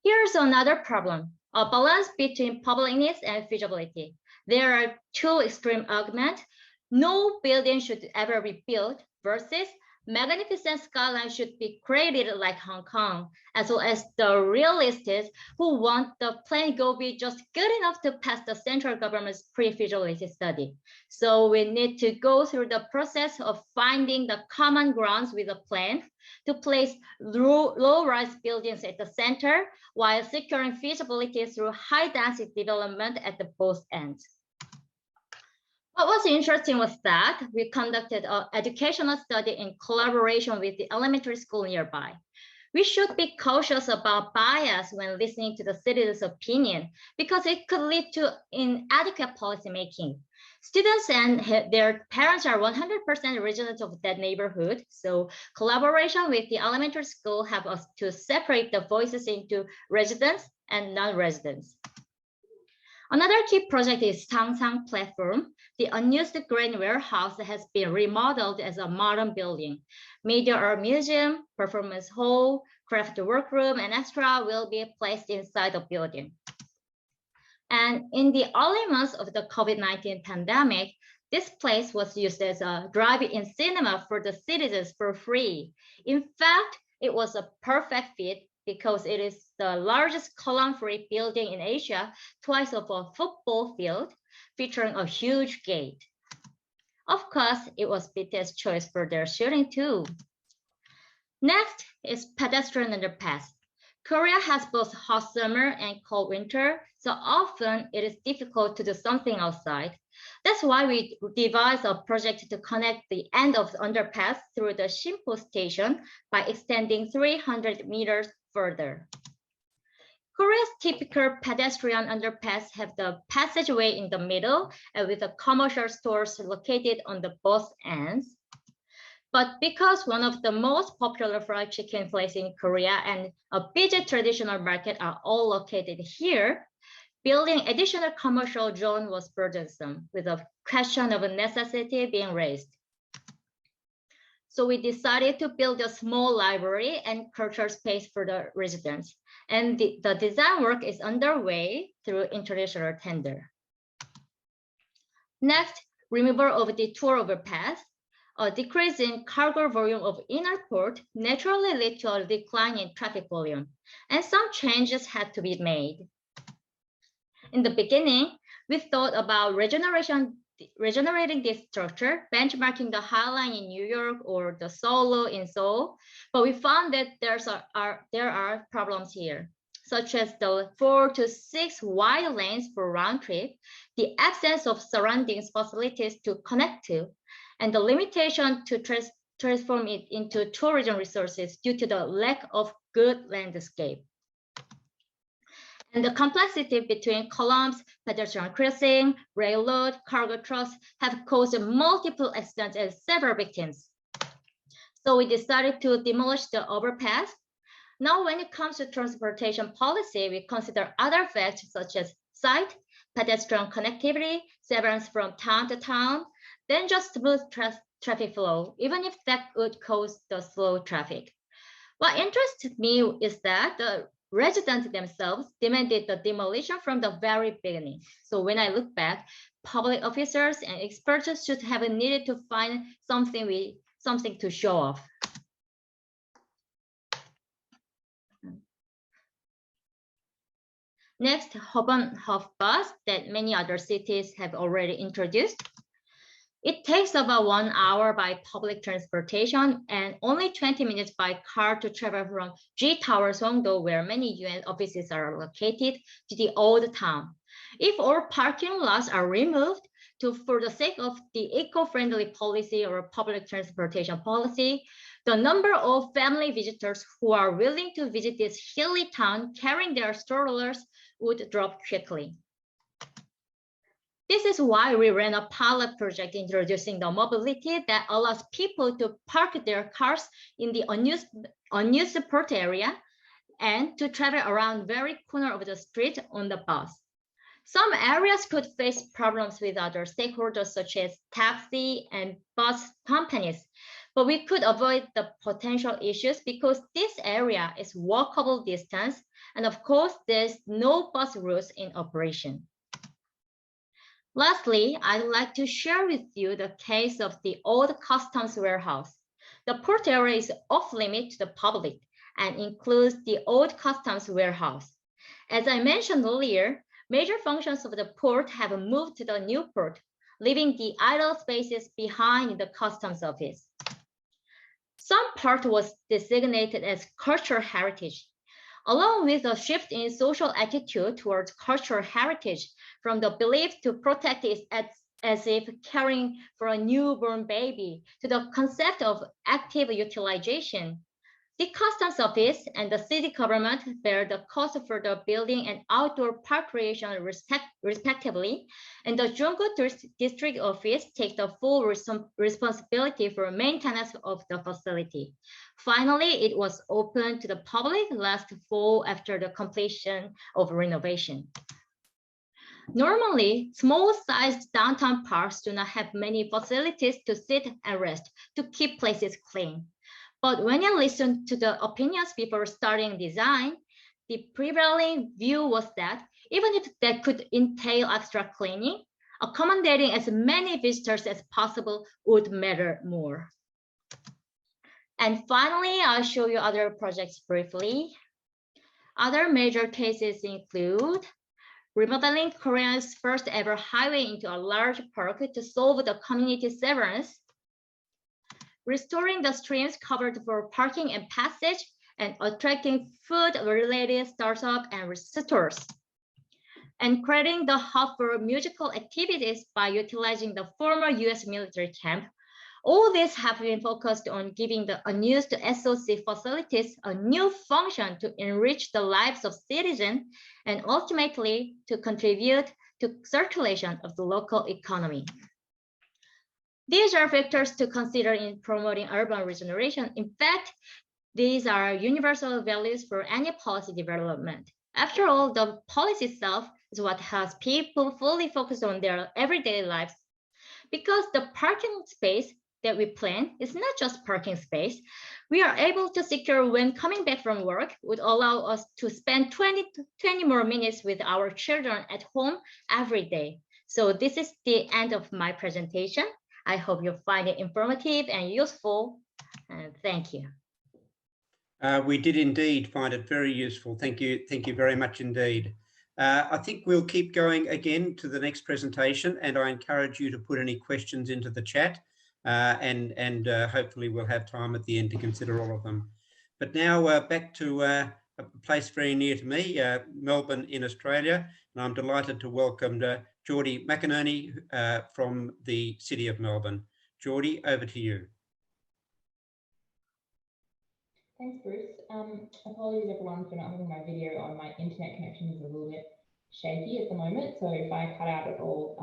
S6: Here's another problem, a balance between public needs and feasibility. There are two extreme arguments. No building should ever be built versus magnificent skyline should be created like Hong Kong, as well as the realists who want the plan go be just good enough to pass the central government's pre-feasibility study. So we need to go through the process of finding the common grounds with a plan to place low-rise buildings at the center while securing feasibility through high-density development at the both ends. What was interesting was that we conducted an educational study in collaboration with the elementary school nearby. We should be cautious about bias when listening to the citizens' opinion because it could lead to inadequate policymaking. Students and their parents are 100% residents of that neighborhood, so collaboration with the elementary school help us to separate the voices into residents and non-residents. Another key project is Sangsang platform. The unused grain warehouse has been remodeled as a modern building. Media art museum, performance hall, craft workroom, and extra will be placed inside the building. And in the early months of the COVID-19 pandemic, this place was used as a drive-in cinema for the citizens for free. In fact, it was a perfect fit because it is the largest column-free building in Asia, twice of a football field, featuring a huge gate. Of course, it was BTS choice for their shooting too. Next is pedestrian underpass. Korea has both hot summer and cold winter, so often it is difficult to do something outside. That's why we devised a project to connect the end of the underpass through the Shimpo station by extending 300 meters further. Korea's typical pedestrian underpass have the passageway in the middle and with the commercial stores located on the both ends. But because one of the most popular fried chicken places in Korea and a busy traditional market are all located here, building additional commercial zone was burdensome, with a question of necessity being raised. So we decided to build a small library and cultural space for the residents. And the design work is underway through international tender. Next, removal of the tour overpass. A decrease in cargo volume of inner port naturally led to a decline in traffic volume, and some changes had to be made. In the beginning, we thought about regenerating this structure, benchmarking the High Line in New York or the Solo in Seoul, but we found that there are problems here, such as the 4 to 6 wide lanes for round trip, the absence of surrounding facilities to connect to, and the limitation to transform it into tourism resources due to the lack of good landscape. And the complexity between columns, pedestrian crossing, railroad, cargo trucks have caused multiple accidents and several victims. So we decided to demolish the overpass. Now, when it comes to transportation policy, we consider other factors such as site, pedestrian connectivity, severance from town to town, then just smooth traffic flow, even if that would cause the slow traffic. What interested me is that the residents themselves demanded the demolition from the very beginning. So when I look back, public officers and experts should have needed to find something to show off. Next, urban hub bus that many other cities have already introduced. It takes about 1 hour by public transportation and only 20 minutes by car to travel from G Tower Songdo, where many UN offices are located, to the old town. If all parking lots are removed for the sake of the eco-friendly policy or public transportation policy, the number of family visitors who are willing to visit this hilly town carrying their strollers would drop quickly. This is why we ran a pilot project introducing the mobility that allows people to park their cars in the unused port area and to travel around very corner of the street on the bus. Some areas could face problems with other stakeholders such as taxi and bus companies, but we could avoid the potential issues because this area is walkable distance, and of course, there's no bus routes in operation. Lastly, I'd like to share with you the case of the old customs warehouse. The port area is off limit to the public and includes the old customs warehouse. As I mentioned earlier, major functions of the port have moved to the new port, leaving the idle spaces behind the customs office. Some part was designated as cultural heritage. Along with a shift in social attitude towards cultural heritage from the belief to protect it as if caring for a newborn baby to the concept of active utilization, The customs office and the city government bear the cost for the building and outdoor park creation respectively, and the Junggu district office takes the full responsibility for maintenance of the facility. Finally, it was opened to the public last fall after the completion of renovation. Normally, small-sized downtown parks do not have many facilities to sit and rest to keep places clean. But when you listen to the opinions before starting design, the prevailing view was that even if that could entail extra cleaning, accommodating as many visitors as possible would matter more. And finally, I'll show you other projects briefly. Other major cases include remodeling Korea's first ever highway into a large park to solve the community severance, restoring the streams covered for parking and passage, and attracting food-related startups and stores, and creating the hub for musical activities by utilizing the former US military camp. All these have been focused on giving the unused SOC facilities a new function to enrich the lives of citizens and ultimately to contribute to circulation of the local economy. These are factors to consider in promoting urban regeneration. In fact, these are universal values for any policy development. After all, the policy itself is what has people fully focused on their everyday lives. Because the parking space that we plan is not just parking space, we are able to secure when coming back from work would allow us to spend 20 more minutes with our children at home every day. So this is the end of my presentation. I hope you find it informative and useful. Thank you.
S2: We did indeed find it very useful. Thank you very much indeed. I think we'll keep going again to the next presentation, and I encourage you to put any questions into the chat. And hopefully we'll have time at the end to consider all of them. But now back to a place very near to me, Melbourne in Australia, and I'm delighted to welcome Geordie McInerney from the City of Melbourne. Geordie, over to you.
S7: Thanks, Bruce. Apologies everyone for not having my video on. My internet connection is a little bit shaky at the moment, so if I cut out at all,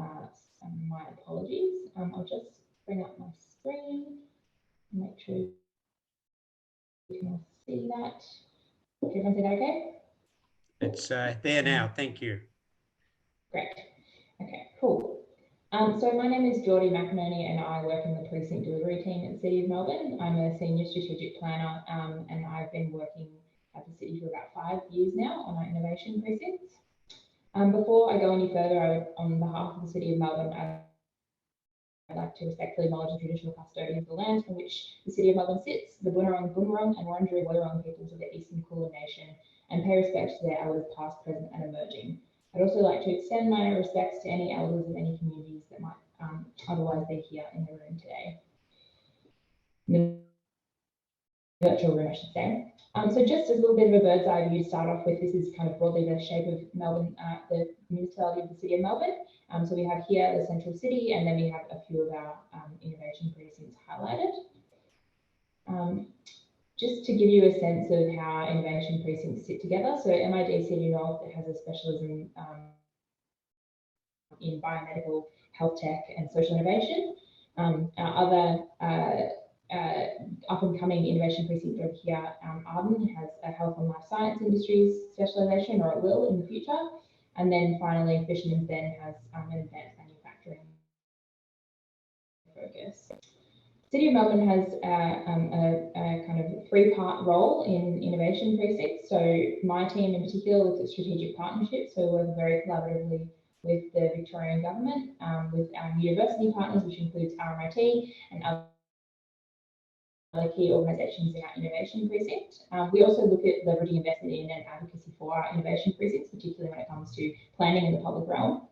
S7: my apologies. I'll just bring up my screen and make sure you can all see that. Can everyone see that okay?
S2: It's there now, thank you.
S7: Great. Okay, cool. So my name is Geordie McInerney and I work in the precinct delivery team at the City of Melbourne. I'm a senior strategic planner and I've been working at the city for about 5 years now on our innovation precincts. Before I go any further, I would, on behalf of the City of Melbourne, I'd like to respectfully acknowledge the traditional custodians of the land from which the City of Melbourne sits, the Bunurong, Bunurong and Wurundjeri Woi-wurrung peoples of the Eastern Kulin Nation, and pay respect to their elders past, present and emerging. I'd also like to extend my respects to any elders of any communities that might otherwise be here in the room today. In the virtual room, I should say. So just as a little bit of a bird's eye view to start off with, this is kind of broadly the shape of Melbourne, the municipality of the City of Melbourne. So we have here the central city, and then we have a few of our innovation precincts highlighted. Just to give you a sense of how innovation precincts sit together, so MID City North has a specialism in biomedical, health tech and social innovation. Our other up-and-coming innovation precinct over here, Arden, has a health and life science industries specialisation, or it will in the future. And then finally, Fisherman's Bend has an advanced manufacturing focus. City of Melbourne has a kind of three-part role in innovation precincts. So my team in particular looks at strategic partnerships. So we work very collaboratively with the Victorian government, with our university partners, which includes RMIT and other key organisations in our innovation precinct. We also look at leveraging investment in and advocacy for our innovation precincts, particularly when it comes to planning in the public realm.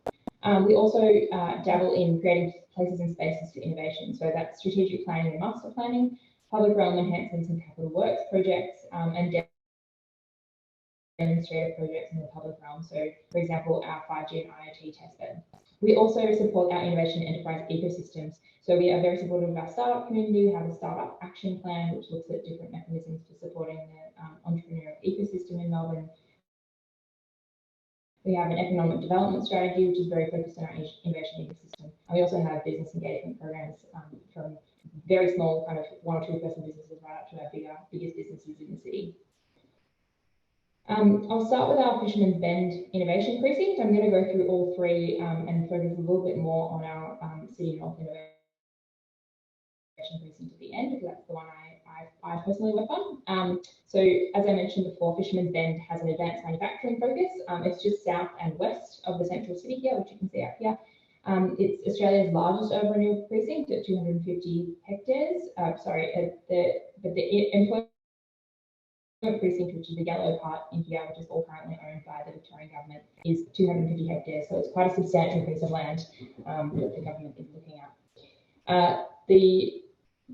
S7: We also dabble in creating places and spaces for innovation. So that's strategic planning and master planning, public realm enhancements and capital works projects, and demonstrator projects in the public realm. So for example, our 5G and IoT testbed. We also support our innovation enterprise ecosystems. So we are very supportive of our startup community. We have a startup action plan, which looks at different mechanisms for supporting the entrepreneurial ecosystem in Melbourne. We have an economic development strategy, which is very focused on our innovation ecosystem. And we also have business engagement programs from very small kind of 1 or 2 person businesses right up to our biggest businesses in the city. I'll start with our Fisherman's Bend Innovation Precinct. I'm going to go through all 3 and focus a little bit more on our City North Innovation Precinct at the end, because that's the one I personally work on. So as I mentioned before, Fisherman's Bend has an advanced manufacturing focus. It's just south and west of the central city here, which you can see up here. It's Australia's largest urban renewal precinct at 250 hectares. The employment precinct, which is the yellow part in here, which is all currently owned by the Victorian government, is 250 hectares. So it's quite a substantial piece of land that the government is looking at.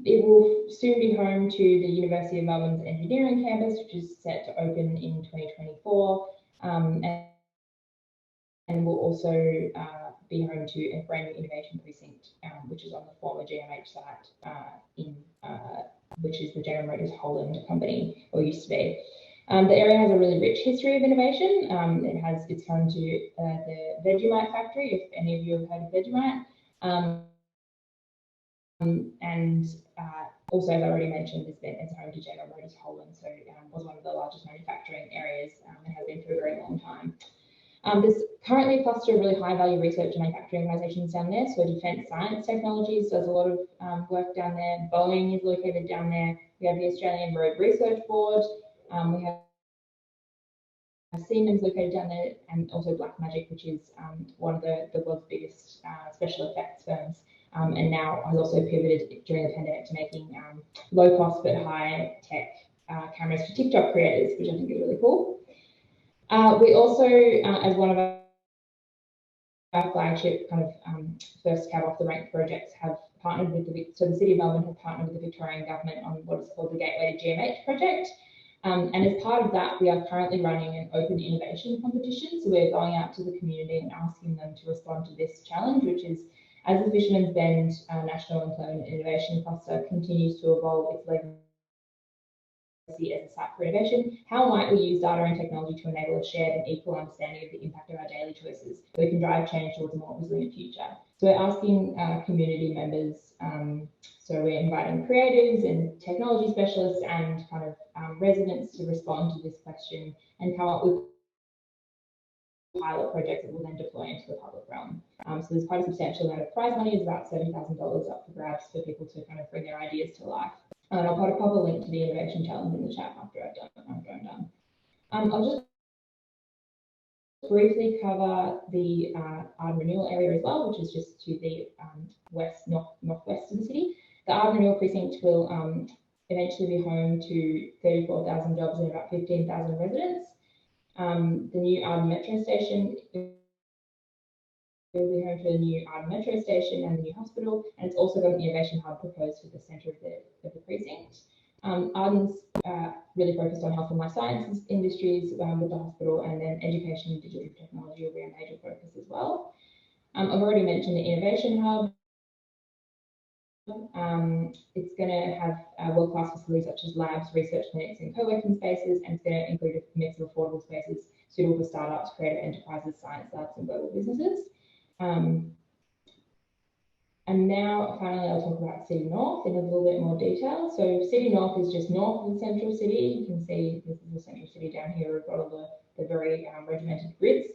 S7: It will soon be home to the University of Melbourne's engineering campus, which is set to open in 2024, and will also be home to a brand new innovation precinct, which is on the former GMH site which is the General Motors Holland company, or used to be. The area has a really rich history of innovation. It's home to the Vegemite factory, if any of you have heard of Vegemite. And also, as I already mentioned, it's home to General Motors Holland, so was one of the largest manufacturing areas and has been for a very long time. There's currently a cluster of really high-value research and manufacturing organisations down there. So Defence Science Technologies does a lot of work down there. Boeing is located down there. We have the Australian Road Research Board. We have Siemens located down there, and also Blackmagic, which is one of the world's biggest special effects firms. And now has also pivoted during the pandemic to making low-cost but high-tech cameras for TikTok creators, which I think is really cool. We also, as one of our flagship kind of first cab off the rank projects, have partnered with the City of Melbourne have partnered with the Victorian government on what is called the Gateway to GMH project. And as part of that, we are currently running an open innovation competition. So we're going out to the community and asking them to respond to this challenge, which is, as the Fisherman's Bend National Employment Innovation Cluster continues to evolve its legacy as a site for innovation, how might we use data and technology to enable a shared and equal understanding of the impact of our daily choices so we can drive change towards a more resilient future? So we're asking community members, so we're inviting creatives and technology specialists and kind of residents to respond to this question and come up with pilot projects that will then deploy into the public realm. So there's quite a substantial amount of prize money. It's about $70,000 up for grabs for people to kind of bring their ideas to life. And I'll pop a link to the innovation challenge in the chat after I'm done. I'll just briefly cover the Ard Renewal area as well, which is just to the northwest of the city. The Ard Renewal precinct will eventually be home to 34,000 jobs and about 15,000 residents. The new Ard Metro station will be home to the new Ard Metro station and the new hospital, and it's also got an innovation hub proposed for the centre of the precinct. Arden's really focused on health and life sciences industries with the hospital, and then education and digital technology will be a major focus as well. I've already mentioned the innovation hub. It's going to have world-class facilities such as labs, research clinics, and co-working spaces, and it's going to include a mix of affordable spaces suitable for startups, creative enterprises, science labs, and global businesses. And now, finally, I'll talk about City North in a little bit more detail. So City North is just north of the central city. You can see this is the central city down here. We've got all the very regimented grids.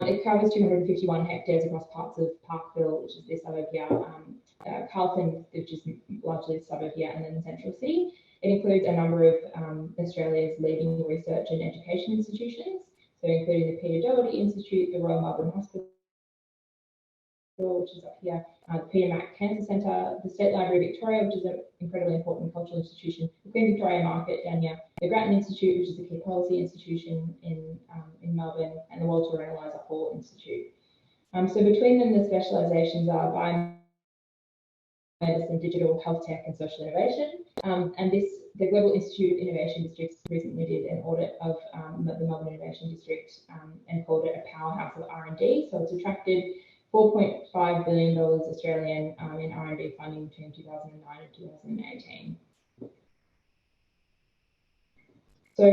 S7: It covers 251 hectares across parts of Parkville, which is this suburb here, Carlton, which is largely the suburb here, and then the central city. It includes a number of Australia's leading research and education institutions, so including the Peter Doherty Institute, the Royal Melbourne Hospital, which is up here, the Peter Mac Cancer Centre, the State Library Victoria, which is an incredibly important cultural institution, the Queen Victoria Market down here, the Grattan Institute, which is a key policy institution in Melbourne, and the Walter and Eliza Hall Institute. So between them, the specialisations are and digital health tech and social innovation. And the Global Institute of Innovation Districts recently did an audit of the Melbourne Innovation District and called it a powerhouse of R&D. So it's attracted $4.5 billion Australian in R&D funding between 2009 and 2018. So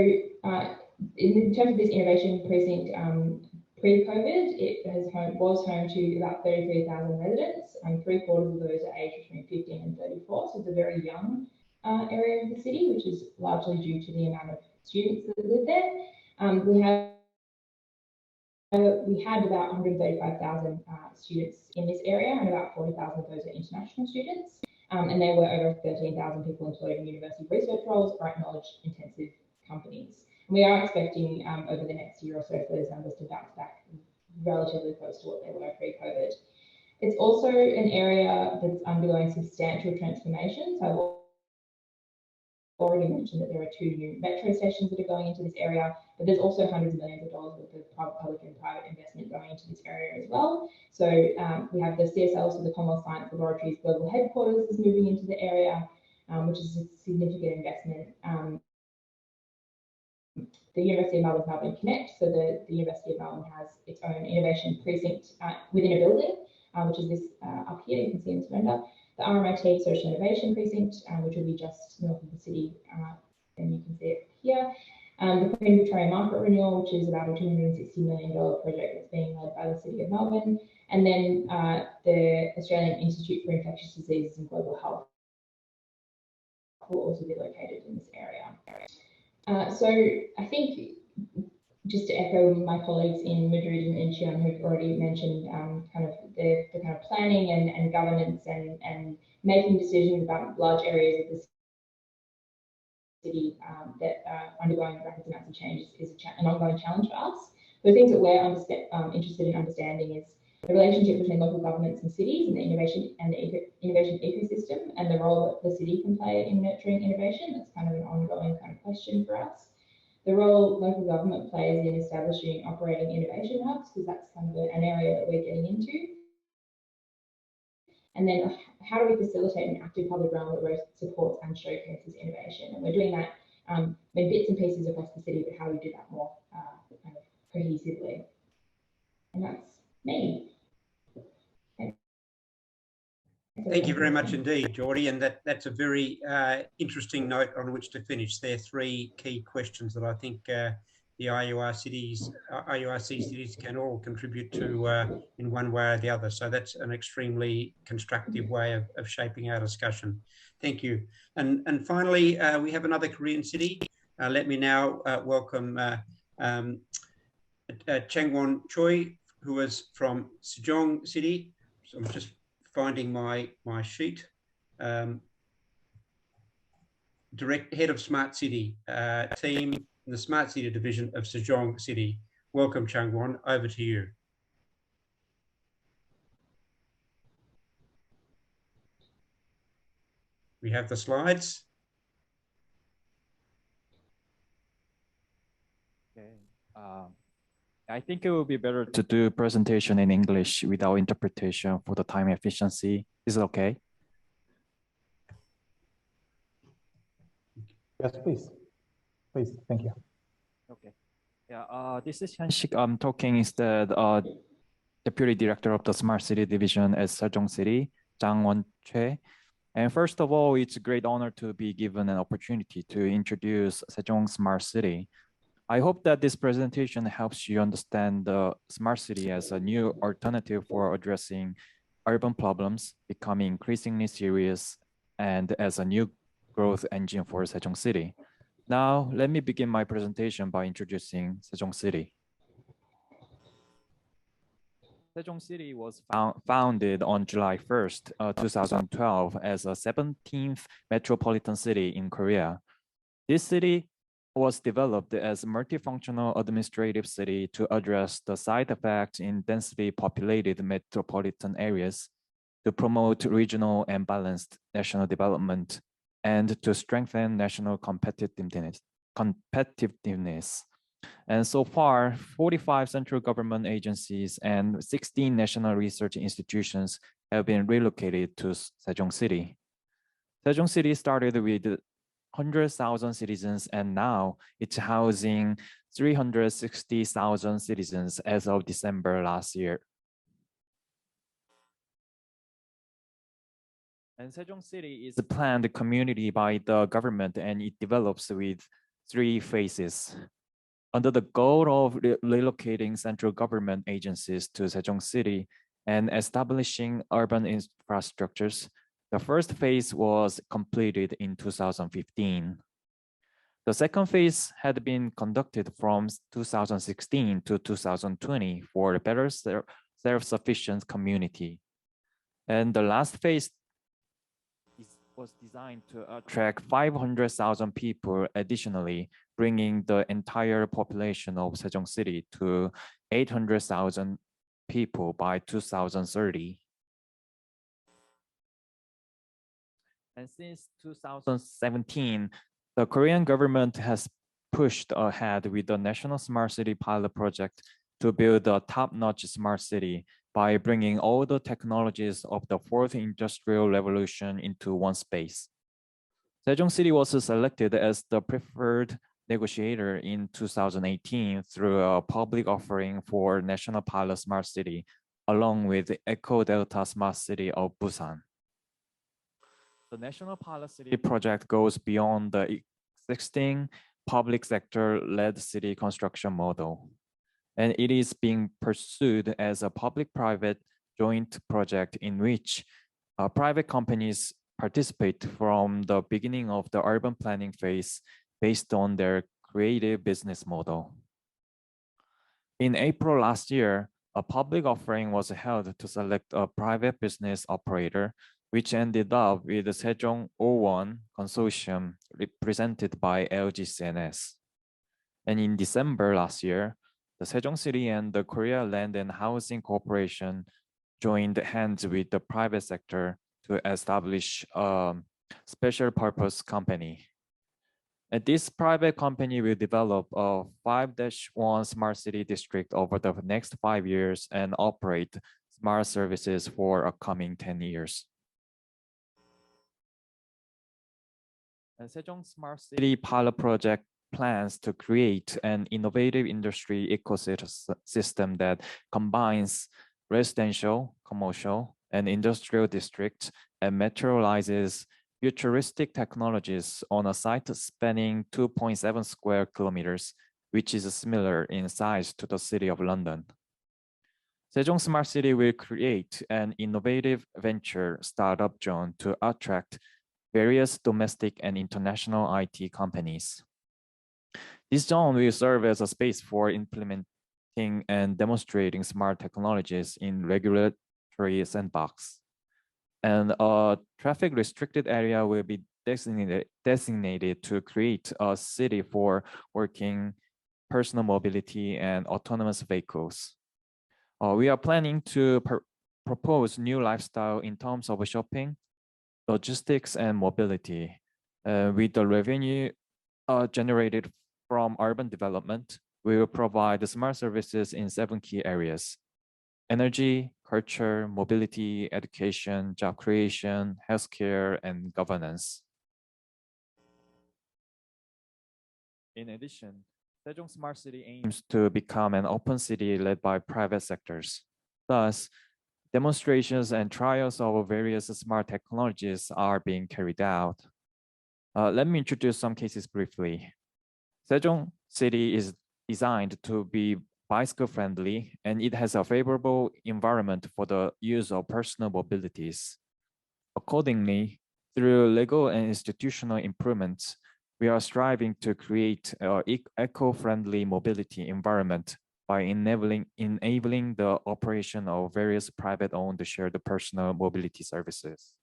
S7: in terms of this innovation precinct, pre-COVID, it was home to about 33,000 residents, and 3/4 of those are aged between 15 and 34. So it's a very young area of the city, which is largely due to the amount of students that live there. We had about 135,000 students in this area, and about 40,000 of those are international students. And there were over 13,000 people employed in university research roles or at knowledge-intensive companies. And we are expecting over the next year or so for those numbers to bounce back relatively close to what they were pre-COVID. It's also an area that's undergoing substantial transformation. So I've already mentioned that there are 2 new metro stations that are going into this area, but there's also hundreds of millions of dollars worth of public and private investment going into this area as well. So we have the CSL, so the Commonwealth Science Laboratories Global Headquarters is moving into the area, which is a significant investment. The University of Melbourne Connect, so the University of Melbourne has its own innovation precinct within a building, which is this up here, you can see in this render. The RMIT Social Innovation Precinct, which will be just north of the city, and you can see it here. The Queen Victoria Market Renewal, which is about a $260 million project that's being led by the City of Melbourne. And then the Australian Institute for Infectious Diseases and Global Health will also be located in this area. So I think, just to echo my colleagues in Madrid and Incheon who've already mentioned kind of the kind of planning and governance and making decisions about large areas of the city that are undergoing rapid amounts of change is an ongoing challenge for us. The things that we're interested in understanding is the relationship between local governments and cities and the innovation ecosystem, and the role that the city can play in nurturing innovation. That's kind of an ongoing kind of question for us. The role local government plays in establishing and operating innovation hubs, because that's kind of an area that we're getting into. And then how do we facilitate an active public realm that both supports and showcases innovation? And we're doing that in bits and pieces across the city, but how do we do that more kind of cohesively? And that's me.
S2: Thank you very much indeed, Geordie, and that's a very interesting note on which to finish. There are 3 key questions that I think the IURC cities can all contribute to in one way or the other. So that's an extremely constructive way of shaping our discussion. Thank you. And finally, we have another Korean city. Let me now welcome Changwon Choi, who is from Sejong City. So I'm just finding my sheet. Head of Smart City team in the Smart City division of Sejong City. Welcome, Changwon. Over to you. We have the slides.
S8: Okay. I think it would be better to do presentation in English without interpretation for the time efficiency. Is it okay?
S4: Yes, please. Please, thank you.
S8: Okay. Yeah, this is Hyun-sik. I'm talking instead Deputy Director of the Smart City Division at Sejong City, Changwon Choi. And first of all, it's a great honor to be given an opportunity to introduce Sejong Smart City. I hope that this presentation helps you understand the smart city as a new alternative for addressing urban problems becoming increasingly serious and as a new growth engine for Sejong City. Now, let me begin my presentation by introducing Sejong City. Sejong City was founded on July 1st, 2012 as a 17th metropolitan city in Korea. This city was developed as a multifunctional administrative city to address the side effects in densely populated metropolitan areas, to promote regional and balanced national development, and to strengthen national competitiveness. And so far, 45 central government agencies and 16 national research institutions have been relocated to Sejong City. Sejong City started with 100,000 citizens, and now it's housing 360,000 citizens as of December last year. And Sejong City is a planned community by the government, and it develops with 3 phases. Under the goal of relocating central government agencies to Sejong City and establishing urban infrastructures, the first phase was completed in 2015. The second phase had been conducted from 2016 to 2020 for a better self-sufficient community. And the last phase was designed to attract 500,000 people additionally, bringing the entire population of Sejong City to 800,000 people by 2030. And since 2017, the Korean government has pushed ahead with the National Smart City Pilot Project to build a top-notch smart city by bringing all the technologies of the fourth industrial revolution into one space. Sejong City was selected as the preferred negotiator in 2018 through a public offering for National Pilot Smart City, along with Eco Delta Smart City of Busan. The National Pilot City project goes beyond the existing public sector-led city construction model, and it is being pursued as a public-private joint project in which private companies participate from the beginning of the urban planning phase based on their creative business model. In April last year, a public offering was held to select a private business operator, which ended up with the Sejong 01 consortium represented by LG CNS. And in December last year, the Sejong City and the Korea Land and Housing Corporation joined hands with the private sector to establish a special purpose company. And this private company will develop a 5-1 smart city district over the next 5 years and operate smart services for upcoming 10 years. And Sejong Smart City Pilot Project plans to create an innovative industry ecosystem that combines residential, commercial, and industrial districts and materializes futuristic technologies on a site spanning 2.7 square kilometers, which is similar in size to the city of London. Sejong Smart City will create an innovative venture startup zone to attract various domestic and international IT companies. This zone will serve as a space for implementing and demonstrating smart technologies in regulatory sandbox. And a traffic restricted area will be designated to create a city for working, personal mobility, and autonomous vehicles. We are planning to propose new lifestyle in terms of shopping, logistics, and mobility. With the revenue generated from urban development, we will provide smart services in 7 key areas: energy, culture, mobility, education, job creation, healthcare, and governance. In addition, Sejong Smart City aims to become an open city led by private sectors. Thus, demonstrations and trials of various smart technologies are being carried out. Let me introduce some cases briefly. Sejong City is designed to be bicycle friendly, and it has a favorable environment for the use of personal mobilities. Accordingly, through legal and institutional improvements, we are striving to create an eco-friendly mobility environment by enabling the operation of various private-owned shared personal mobility services.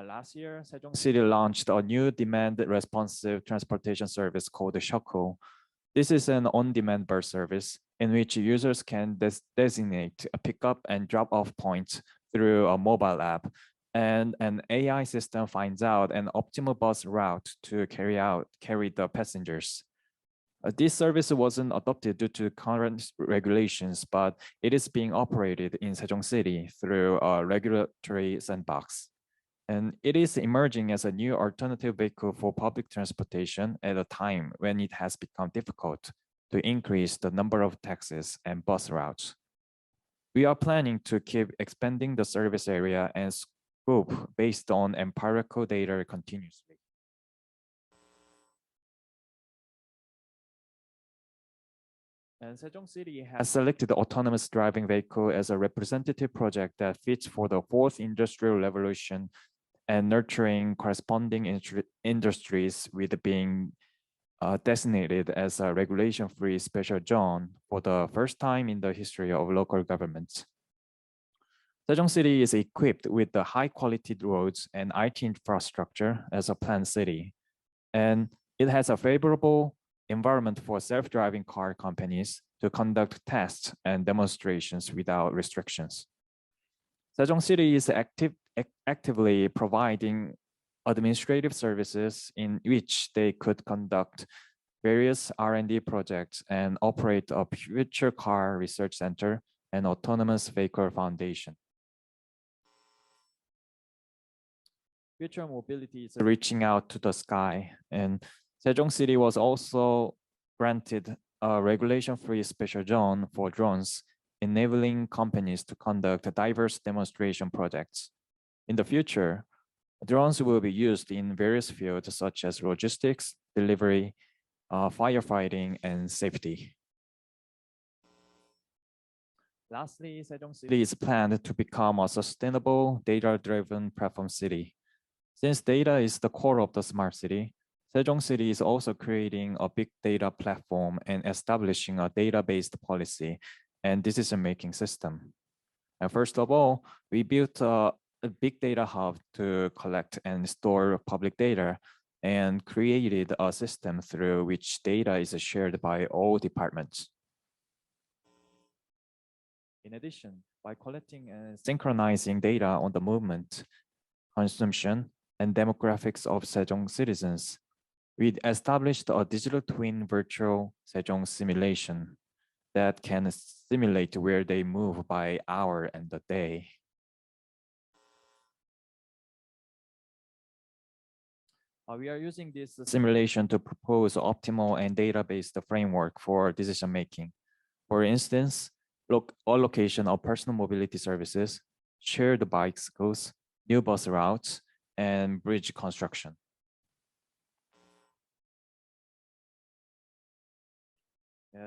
S8: Last year, Sejong City launched a new demand-responsive transportation service called the Shuttle. This is an on-demand bus service in which users can designate a pickup and drop-off points through a mobile app, and an AI system finds out an optimal bus route to carry the passengers. This service wasn't adopted due to current regulations, but it is being operated in Sejong City through a regulatory sandbox. And it is emerging as a new alternative vehicle for public transportation at a time when it has become difficult to increase the number of taxis and bus routes. We are planning to keep expanding the service area and scope based on empirical data continuously. And Sejong City has selected the autonomous driving vehicle as a representative project that fits for the fourth industrial revolution and nurturing corresponding industries with being designated as a regulation-free special zone for the first time in the history of local governments. Sejong City is equipped with the high-quality roads and IT infrastructure as a planned city, and it has a favorable environment for self-driving car companies to conduct tests and demonstrations without restrictions. Sejong City is actively providing administrative services in which they could conduct various R&D projects and operate a future car research center and autonomous vehicle foundation. Future mobility is reaching out to the sky, and Sejong City was also granted a regulation-free special zone for drones, enabling companies to conduct diverse demonstration projects. In the future, drones will be used in various fields such as logistics, delivery, firefighting, and safety. Lastly, Sejong City is planned to become a sustainable, data-driven platform city. Since data is the core of the smart city, Sejong City is also creating a big data platform and establishing a data-based policy and decision-making system. And first of all, we built a big data hub to collect and store public data and created a system through which data is shared by all departments. In addition, by collecting and synchronizing data on the movement, consumption, and demographics of Sejong citizens, we established a digital twin virtual Sejong simulation that can simulate where they move by hour and the day. We are using this simulation to propose optimal and data-based framework for decision-making. For instance, allocation of personal mobility services, shared bicycles, new bus routes, and bridge construction.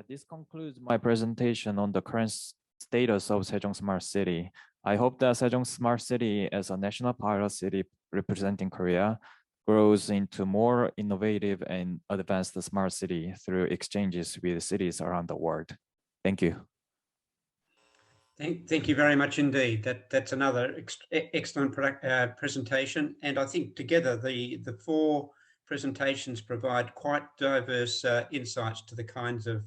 S8: This concludes my presentation on the current status of Sejong Smart City. I hope that Sejong Smart City as a national pilot city representing Korea grows into more innovative and advanced smart city through exchanges with cities around the world. Thank you.
S2: Thank you very much indeed. That's another excellent presentation. And I think together the four presentations provide quite diverse insights to the kinds of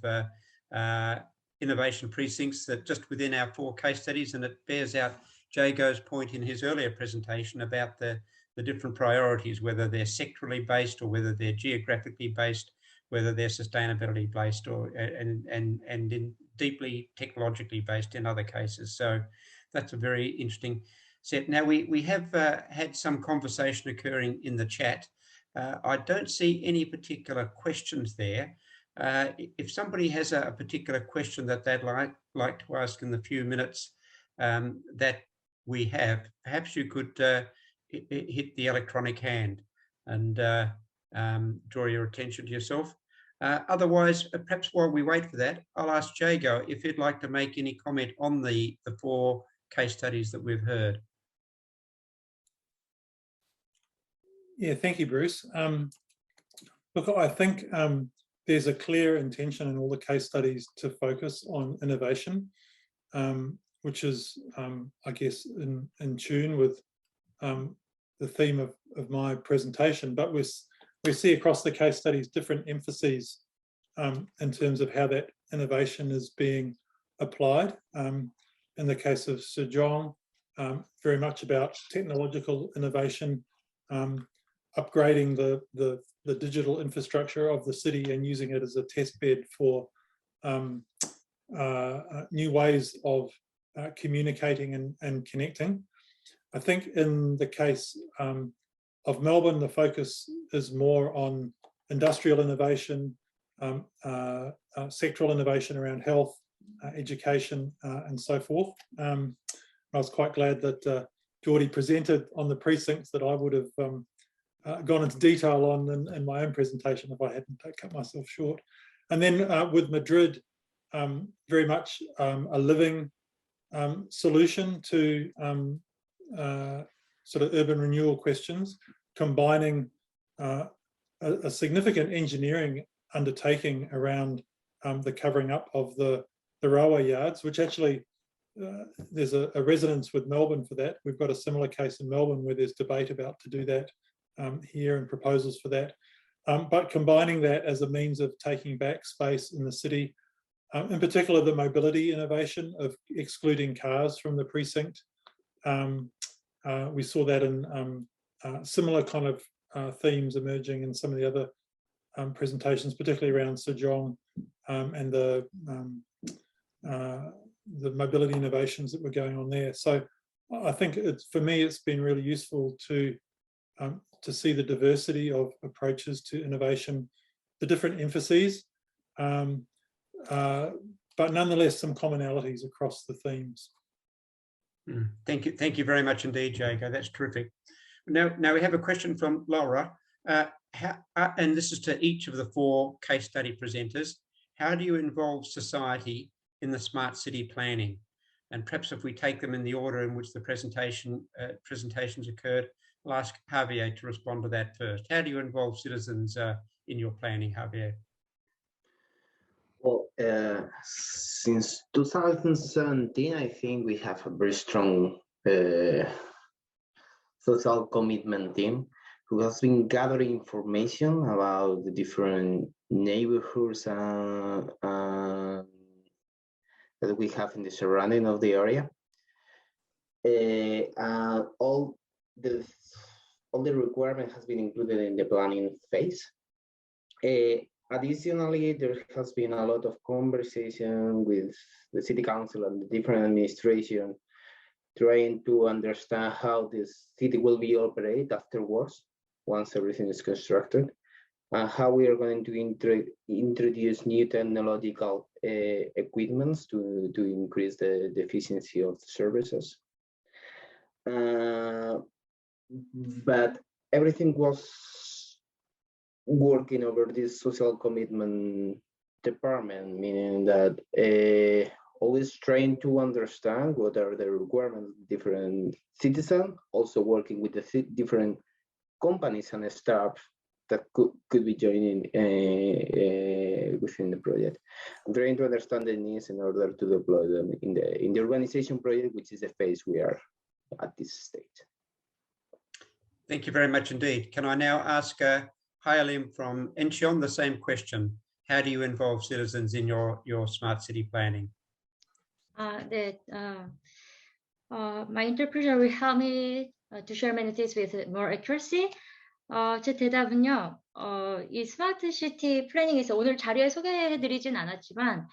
S2: innovation precincts that just within our four case studies, and it bears out Jago's point in his earlier presentation about the different priorities, whether they're sectorally based or whether they're geographically based, whether they're sustainability based or and deeply technologically based in other cases. So that's a very interesting set. Now we have had some conversation occurring in the chat. I don't see any particular questions there. If somebody has a particular question that they'd like to ask in the few minutes that we have, perhaps you could hit the electronic hand and draw your attention to yourself. Otherwise, perhaps while we wait for that, I'll ask Jago if he'd like to make any comment on the four case studies that we've heard.
S3: Yeah, thank you, Bruce. Look, I think there's a clear intention in all the case studies to focus on innovation, which is, I guess, in tune with the theme of my presentation. But we see across the case studies different emphases in terms of how that innovation is being applied. In the case of Sejong, very much about technological innovation. upgrading the digital infrastructure of the city and using it as a test bed for new ways of communicating and connecting. I think in the case of Melbourne, the focus is more on industrial innovation, sectoral innovation around health, education, and so forth. I was quite glad that Geordie presented on the precincts that I would have gone into detail on in my own presentation if I hadn't cut myself short. And then with Madrid, very much a living solution to sort of urban renewal questions, combining a significant engineering undertaking around the covering up of the railway yards, which actually there's a resonance with Melbourne for that. We've got a similar case in Melbourne where there's debate about to do that here and proposals for that. But combining that as a means of taking back space in the city, in particular the mobility innovation of excluding cars from the precinct. We saw that in similar kind of themes emerging in some of the other presentations, particularly around Sejong and the mobility innovations that were going on there. So I think for me, it's been really useful to see the diversity of approaches to innovation, the different emphases, but nonetheless some commonalities across the themes.
S2: Thank you very much indeed, Jago. That's terrific. Now we have a question from Laura, and this is to each of the 4 case study presenters. How do you involve society in the smart city planning? And perhaps if we take them in the order in which the presentations occurred, I'll ask Javier to respond to that first. How do you involve citizens in your planning, Javier?
S5: Well, since 2017, I think we have a very strong social commitment team who has been gathering information about the different neighborhoods that we have in the surrounding of the area. All the requirement has been included in the planning phase. Additionally, there has been a lot of conversation with the City Council and the different administration, trying to understand how this city will be operated afterwards, once everything is constructed, and how we are going to introduce new technological equipments to increase the efficiency of the services. But everything was working over this social commitment department, meaning that always trying to understand what are the requirements of different citizens, also working with the different companies and staff that could be joining within the project, and trying to understand the needs in order to deploy them in the urbanization project, which is the phase we are at this stage.
S2: Thank you very much indeed. Can I now ask Hayalim from Incheon the same question? How do you involve citizens in your smart city planning?
S6: 네, my interpreter will help me to share many things with more accuracy. 제 대답은요, 이 스마트 시티 플래닝에서 오늘 자료에 소개해드리진 않았지만,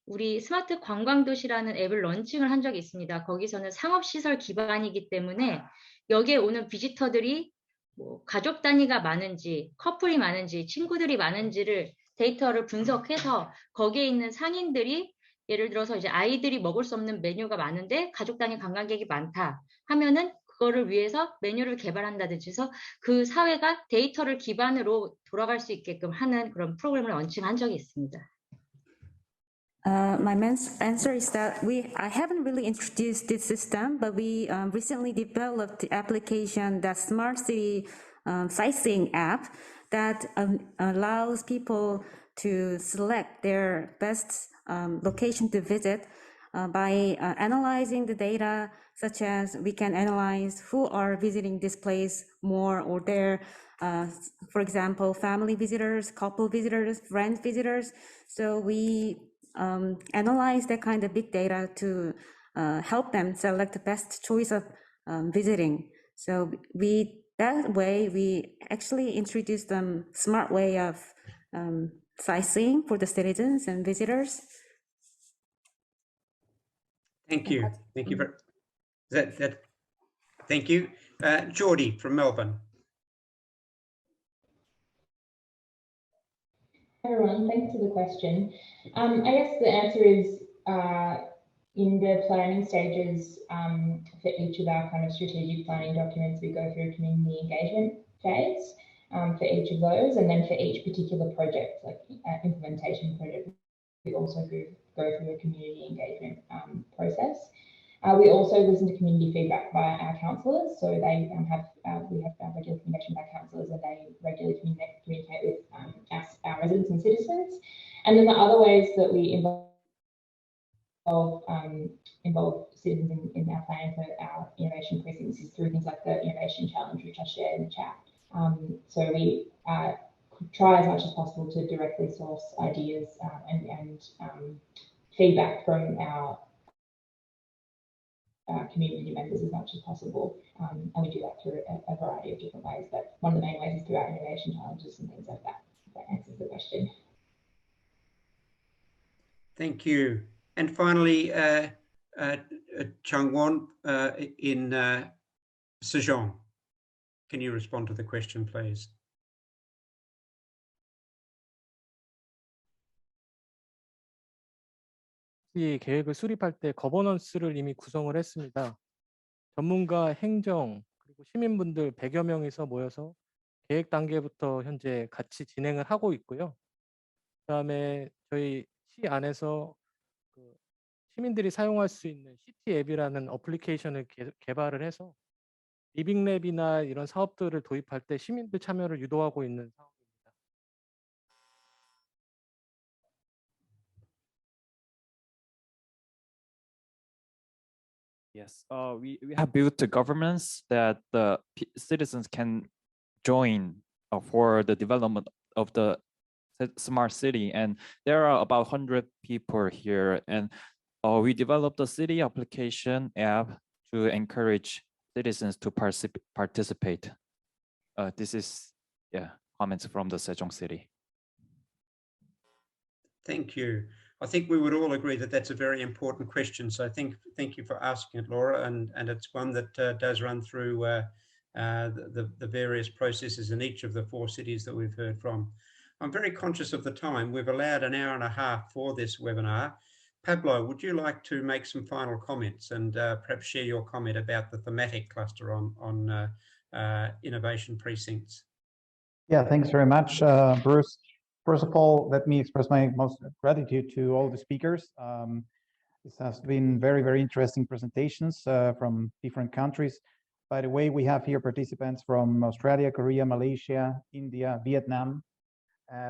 S6: 우리 스마트 관광도시라는 앱을 런칭을 한 적이 있습니다. 거기서는 상업시설 기반이기 때문에 여기에 오는 비지터들이 뭐 가족 단위가 많은지, 커플이 많은지, 친구들이 많은지를 데이터를 분석해서 거기에 있는 상인들이 예를 들어서 이제 아이들이 먹을 수 없는 메뉴가 많은데 가족 단위 관광객이 많다 하면은 그거를 위해서 메뉴를 개발한다든지 해서 그 사회가 데이터를 기반으로 돌아갈 수 있게끔 하는 그런 프로그램을 런칭한 적이 있습니다.
S9: My answer is that I haven't really introduced this system, but we recently developed the application, that Smart City Sightseeing app, that allows people to select their best location to visit by analyzing the data, such as we can analyze who are visiting this place more or their, for example, family visitors, couple visitors, friend visitors. So we analyze that kind of big data to help them select the best choice of visiting. So we that way, we actually introduced a smart way of sightseeing for the citizens and visitors.
S2: Thank you. Thank you for that. Thank you. Geordie from Melbourne.
S7: Hi everyone, thanks for the question. I guess the answer is in the planning stages for each of our kind of strategic planning documents, we go through a community engagement phase for each of those, and then for each particular project, like implementation project, we also go through a community engagement process. We also listen to community feedback by our councillors, so they we have regular communication by councillors, and they regularly communicate with our residents and citizens. And then the other ways that we involve citizens in our planning for our innovation precincts is through things like the innovation challenge, which I shared in the chat. So we try as much as possible to directly source ideas and feedback from our community members as much as possible, and we do that through a variety of different ways, but one of the main ways is through our innovation challenges and things like that. If that answers the question.
S2: Thank you. And finally, Changwon in Sejong. Can you respond to the question, please?
S10: 이 계획을 수립할 때 거버넌스를 이미 구성을 했습니다. 전문가, 행정, 그리고 시민분들 100여 명이서 모여서 계획 단계부터 현재 같이 진행을 하고 있고요. 그다음에 저희 시 안에서 시민들이 사용할 수 있는 시티 앱이라는 어플리케이션을 개발을 해서 리빙랩이나 이런 사업들을 도입할 때 시민들 참여를 유도하고 있는 상황입니다.
S8: Yes, we have built the governments that the citizens can join for the development of the smart city, and there are about 100 people here, and we developed a city application app to encourage citizens to participate. This is comments from the Sejong city.
S2: Thank you. I think we would all agree that that's a very important question. So thank you for asking it, Laura, and it's one that does run through the various processes in each of the 4 cities that we've heard from. I'm very conscious of the time. We've allowed an hour and a half for this webinar. Pablo, would you like to make some final comments and perhaps share your comment about the thematic cluster on innovation precincts?
S4: Yeah, thanks very much, Bruce. First of all, let me express my most gratitude to all the speakers. This has been very, very interesting presentations from different countries. By the way, we have here participants from Australia, Korea, Malaysia, India, Vietnam,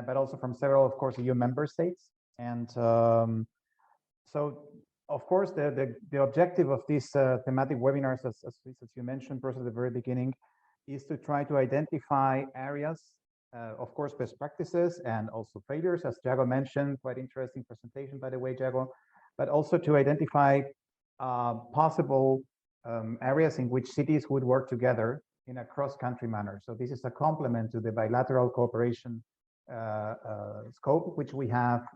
S4: but also from several, of course, EU member states. And so, of course, the objective of these thematic webinars, as you mentioned, Bruce, at the very beginning, is to try to identify areas, of course, best practices and also failures, as Jago mentioned. Quite interesting presentation, by the way, Jago, but also to identify possible areas in which cities would work together in a cross-country manner. So this is a complement to the bilateral cooperation scope, which we have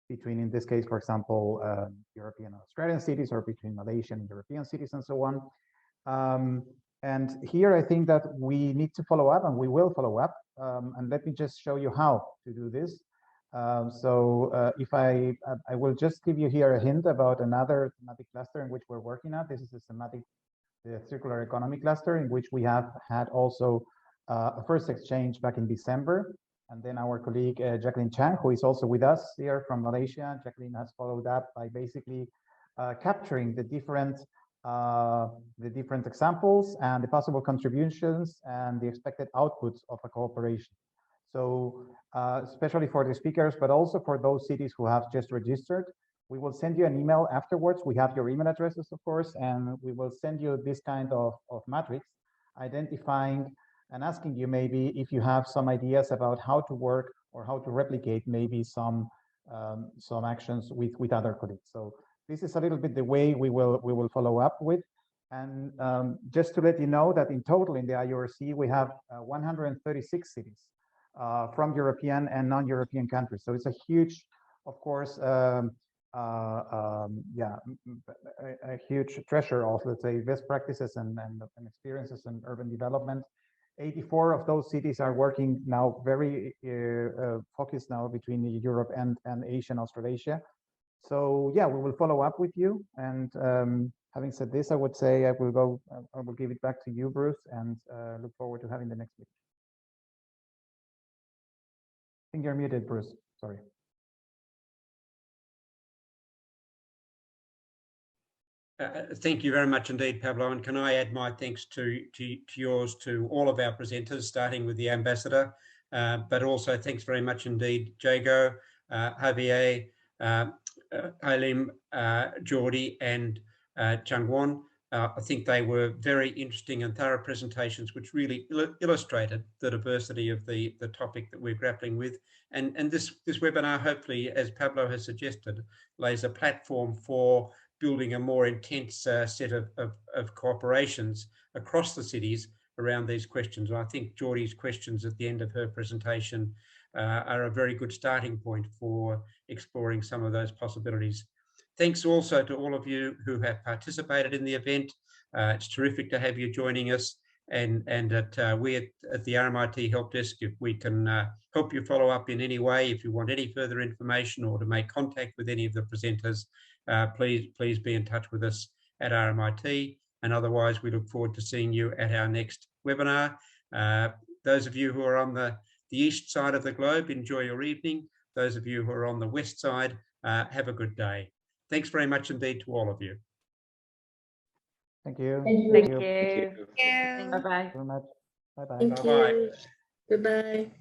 S4: between, in this case, for example, European and Australian cities, or between Malaysian and European cities, and so on. And here I think that we need to follow up, and we will follow up. And let me just show you how to do this. If I will just give you here a hint about another thematic cluster in which we're working at. This is the circular economy cluster, in which we have had also a first exchange back in December. And then our colleague Jacqueline Chang, who is also with us here from Malaysia, Jacqueline has followed up by basically capturing the different examples and the possible contributions and the expected outputs of a cooperation. So especially for the speakers, but also for those cities who have just registered, we will send you an email afterwards. We have your email addresses, of course, and we will send you this kind of matrix, identifying and asking you maybe if you have some ideas about how to work or how to replicate maybe some actions with other colleagues. So this is a little bit the way we will follow up with. And just to let you know that in total in the IURC, we have 136 cities from European and non-European countries. So it's a huge, of course, a huge treasure of, let's say, best practices and experiences in urban development. 84 of those cities are working now very focused now between Europe and Asia and Australasia. So yeah, we will follow up with you. And having said this, I would say I will give it back to you, Bruce, and look forward to having the next meeting. I think you're muted, Bruce. Sorry.
S2: Thank you very much indeed, Pablo. And can I add my thanks to yours, to all of our presenters, starting with the ambassador, but also thanks very much indeed, Jago, Javier, Halim, Geordie, and Changwon. I think they were very interesting and thorough presentations, which really illustrated the diversity of the topic that we're grappling with. And this webinar, hopefully, as Pablo has suggested, lays a platform for building a more intense set of cooperations across the cities around these questions. And I think Geordie's questions at the end of her presentation are a very good starting point for exploring some of those possibilities. Thanks also to all of you who have participated in the event. It's terrific to have you joining us. And we at the RMIT Helpdesk, if we can help you follow up in any way, if you want any further information or to make contact with any of the presenters, please be in touch with us at RMIT. And otherwise, we look forward to seeing you at our next webinar. Those of you who are on the east side of the globe, enjoy your evening. Those of you who are on the west side, have a good day. Thanks very much indeed to all of you.
S4: Thank you.
S6: Thank you.
S11: Bye-bye.
S4: Bye-bye.
S11: Thank you. Goodbye.